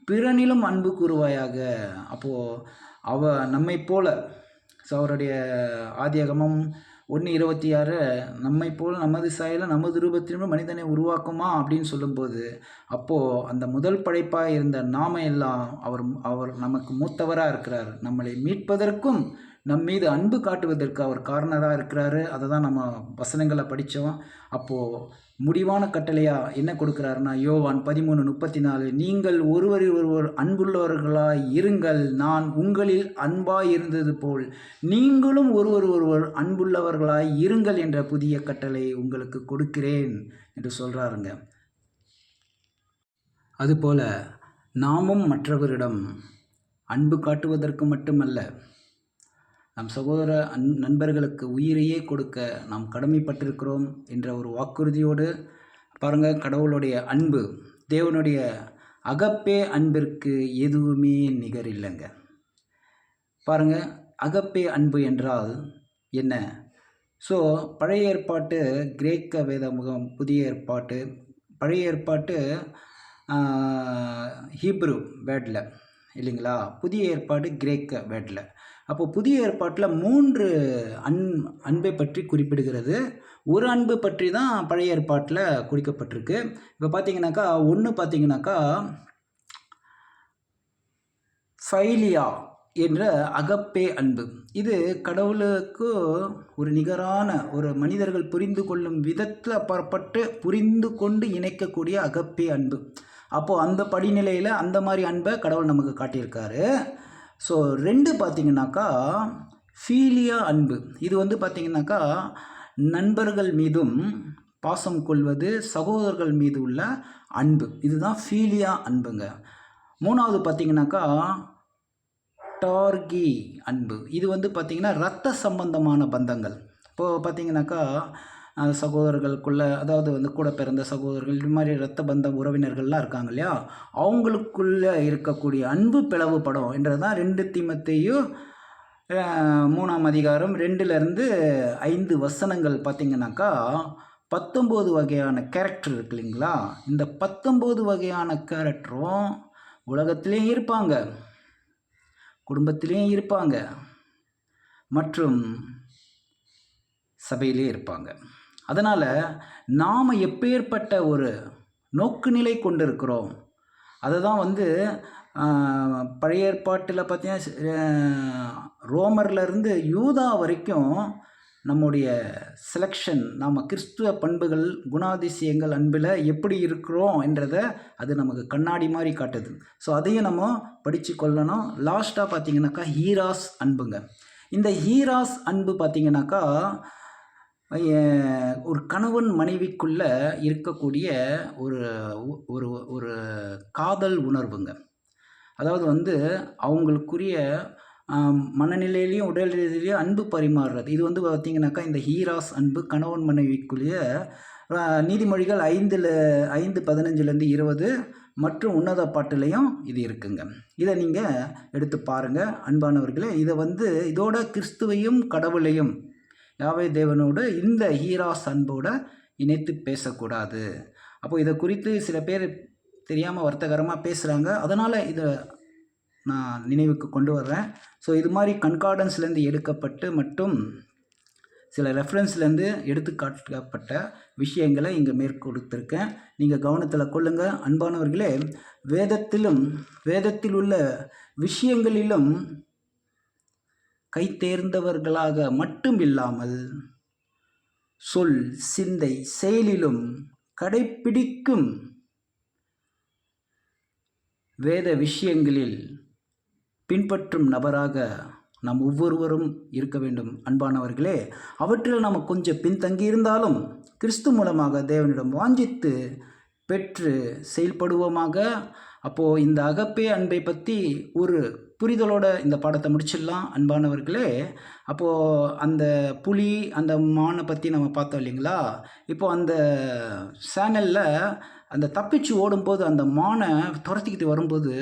பிறனிலும் அன்பு கூறுவாயாக. அப்போது நம்மை போல, ஸோ அவருடைய ஆதியாகமம் 1:26 நம்மை போல் நமது சாயல நமது ரூபத்திலும் மனிதனை உருவாக்குமா அப்படின்னு சொல்லும்போது, அப்போது அந்த முதல் படைப்பாக இருந்த நாம எல்லாம் அவர் நமக்கு மூத்தவராக இருக்கிறார். நம்மளை மீட்பதற்கும் நம் மீது அன்பு காட்டுவதற்கு அவர் காரணராக இருக்கிறாரு. அதை தான் நம்ம வசனங்களை படித்தோம். அப்போது முடிவான கட்டளையாக என்ன கொடுக்குறாருன்னா, யோவான் 13:34 நீங்கள் ஒருவர் அன்புள்ளவர்களாய் இருங்கள், நான் உங்களில் அன்பாய் இருந்தது போல் நீங்களும் ஒருவர் அன்புள்ளவர்களாய் இருங்கள் என்ற புதிய கட்டளை உங்களுக்கு கொடுக்கிறேன் என்று சொல்கிறாருங்க. அதுபோல் நாமும் மற்றவரிடம் அன்பு காட்டுவதற்கு மட்டுமல்ல, நம் சகோதர நண்பர்களுக்கு உயிரையே கொடுக்க நாம் கடமைப்பட்டிருக்கிறோம் என்ற ஒரு வாக்குறுதியோடு பாருங்கள், கடவுளுடைய அன்பு, தேவனுடைய அகப்பே அன்பிற்கு எதுவுமே நிகர் இல்லைங்க. பாருங்கள், அகப்பே அன்பு என்றால் என்ன? ஸோ பழைய ஏற்பாட்டு கிரேக்க வேதமுகம், புதிய ஏற்பாட்டு, பழைய ஏற்பாட்டு ஹீப்ரு வேர்டில் இல்லைங்களா, புதிய ஏற்பாடு கிரேக்க வேர்டில். அப்போது புதிய ஏற்பாட்டில் 3 அன்பை பற்றி குறிப்பிடுகிறது. ஒரு அன்பு பற்றி தான் பழைய ஏற்பாட்டில் குறிக்கப்பட்டிருக்கு. இப்போ பார்த்தீங்கன்னாக்கா பார்த்தீங்கன்னாக்கா ஃபைலியா என்ற அகப்பே அன்பு. இது கடவுளுக்கு ஒரு நிகரான, ஒரு மனிதர்கள் புரிந்து கொள்ளும் விதத்தில் அப்பாற்பட்டு புரிந்து கொண்டு இணைக்கக்கூடிய அகப்பே அன்பு. அப்போது அந்த படிநிலையில் அந்த மாதிரி அன்பை கடவுள் நமக்கு காட்டியிருக்காரு. ஸோ 2 பார்த்திங்கனாக்கா ஃபீலியா அன்பு. இது பார்த்திங்கனாக்கா நண்பர்கள் மீதும் பாசம் கொள்வது, சகோதரர்கள் மீது உள்ள அன்பு. இதுதான் ஃபீலியா அன்புங்க. 3வது பார்த்தீங்கன்னாக்கா டார்கி அன்பு. இது வந்து பார்த்திங்கன்னா இரத்த சம்பந்தமான பந்தங்கள். இப்போது பார்த்திங்கனாக்கா சகோதரர்களுக்குள்ள, அதாவது வந்து கூட பிறந்த சகோதரர்கள், இது மாதிரி இரத்த பந்த உறவினர்கள்லாம் இருக்காங்க இல்லையா, அவங்களுக்குள்ளே இருக்கக்கூடிய அன்பு பிளவுபடும் என்றது தான் 2 தீமோத்தேயு 3ஆம் அதிகாரம் 2லேருந்து 5 வசனங்கள். பார்த்திங்கனாக்கா 19 வகையான கேரக்டர் இருக்கு இல்லைங்களா, இந்த 19 வகையான கேரக்டரும் உலகத்திலேயும் இருப்பாங்க, குடும்பத்திலேயும் இருப்பாங்க, மற்றும் சபையிலே இருப்பாங்க. அதனால் நாம் எப்பேற்பட்ட ஒரு நோக்குநிலை கொண்டு இருக்கிறோம், அதை தான் வந்து பழைய ஏற்பாட்டில் பார்த்தீங்கன்னா ரோமர்லேருந்து யூதா வரைக்கும் நம்முடைய செலெக்ஷன், நாம் கிறிஸ்துவ பண்புகள், குணாதிசயங்கள், அன்பில் எப்படி இருக்கிறோம் என்றதை அது நமக்கு கண்ணாடி மாதிரி காட்டுது. ஸோ அதையும் நம்ம படித்து கொள்ளணும். லாஸ்ட்டாக பார்த்திங்கனாக்கா ஹீராஸ் அன்புங்க. இந்த ஹீராஸ் அன்பு பார்த்திங்கனாக்கா ஒரு கணவன் மனைவிக்குள்ளே இருக்கக்கூடிய ஒரு ஒரு ஒரு காதல் உணர்வுங்க. அதாவது வந்து அவங்களுக்குரிய மனநிலையிலையும் உடல் ரீதியிலையும் அன்பு பரிமாறுறது. இது வந்து பார்த்திங்கனாக்கா இந்த ஹீராஸ் அன்பு கணவன் மனைவிக்குரிய நீதிமொழிகள் 5:15 20 மற்றும் உன்னத பாட்டுலேயும் இது இருக்குங்க. இதை நீங்கள் எடுத்து பாருங்கள் அன்பானவர்களே. இதை வந்து இதோட கிறிஸ்துவையும் கடவுளையும் யாவே தேவனோடு இந்த ஹீராஸ் அன்போடு இணைத்து பேசக்கூடாது. அப்போது இதை குறித்து சில பேர் தெரியாமல் வர்த்தகரமாக பேசுகிறாங்க. அதனால் இதை நான் நினைவுக்கு கொண்டு வர்றேன். ஸோ இது மாதிரி கன்கார்டன்ஸ்லேருந்து எடுக்கப்பட்டு மற்றும் சில ரெஃபரன்ஸ்லேருந்து எடுத்துக்காட்டப்பட்ட விஷயங்களை இங்கே மேற்கொடுத்துருக்கேன். நீங்கள் கவனத்தில் கொள்ளுங்கள் அன்பானவர்களே. வேதத்தில் உள்ள விஷயங்களிலும் கை தேர்ந்தவர்களாக மட்டும் இல்லாமல் சொல், சிந்தை, செயலிலும் கடைப்பிடிக்கும் வேத விஷயங்களில் பின்பற்றும் நபராக நாம் ஒவ்வொருவரும் இருக்க வேண்டும் அன்பானவர்களே. அவற்றில் நாம் கொஞ்சம் பின்தங்கி இருந்தாலும் கிறிஸ்து மூலமாக தேவனிடம் வாஞ்சித்து பெற்று செயல்படுவோமாக. அப்போது இந்த அகப்பே அன்பை பற்றி ஒரு புரிதலோடு இந்த பாடத்தை முடிச்சிடலாம் அன்பானவர்களே. அப்போது அந்த புலி, அந்த மானை பற்றி நம்ம பார்த்தோம் இல்லைங்களா. இப்போது அந்த சேனலில் அந்த தப்பிச்சு ஓடும்போது அந்த மானை துரத்திக்கிட்டு வரும்போது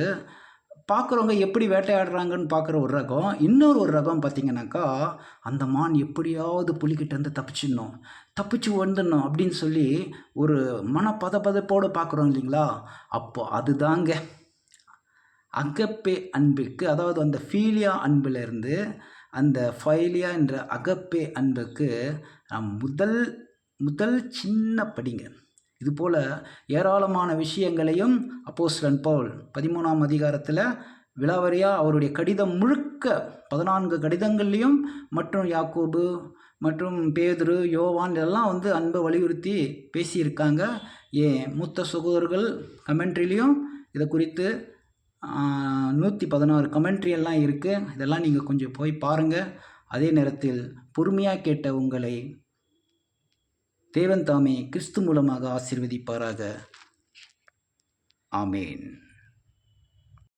பார்க்குறவங்க எப்படி வேட்டையாடுறாங்கன்னு பார்க்குற ஒரு ரகம். இன்னொரு ரகம் பார்த்திங்கனாக்கா அந்த மான் எப்படியாவது புலிக்கிட்டேருந்து தப்பிச்சு வந்துடணும் அப்படின்னு சொல்லி ஒரு மனப்பதப்பதப்போடு பார்க்குறோம் இல்லைங்களா. அப்போது அதுதாங்க அகப்பே அன்புக்கு, அதாவது அந்த ஃபீலியா அன்பிலிருந்து அந்த ஃபைலியா என்ற அகப்பே அன்புக்கு நாம் முதல் சின்ன படிங்க. இதுபோல் ஏராளமான விஷயங்களையும் அப்போஸ்தலன் பவுல் 13ஆம் அதிகாரத்தில் விலாவரியாக அவருடைய கடிதம் முழுக்க 14 கடிதங்கள்லேயும் மற்றும் யாக்கோபு மற்றும் பேதுரு, யோவான் இதெல்லாம் வந்து அன்பை வலியுறுத்தி பேசியிருக்காங்க. மூத்த சகோதரர்கள் கமெண்ட்ரிலையும் இதை குறித்து 116 கமெண்ட்ரி எல்லாம் இருக்குது. இதெல்லாம் நீங்கள் கொஞ்சம் போய் பாருங்கள். அதே நேரத்தில் பொறுமையாக கேட்ட உங்களை தேவன் தாமே கிறிஸ்து மூலமாக ஆசீர்வதிப்பாராக. ஆமேன்.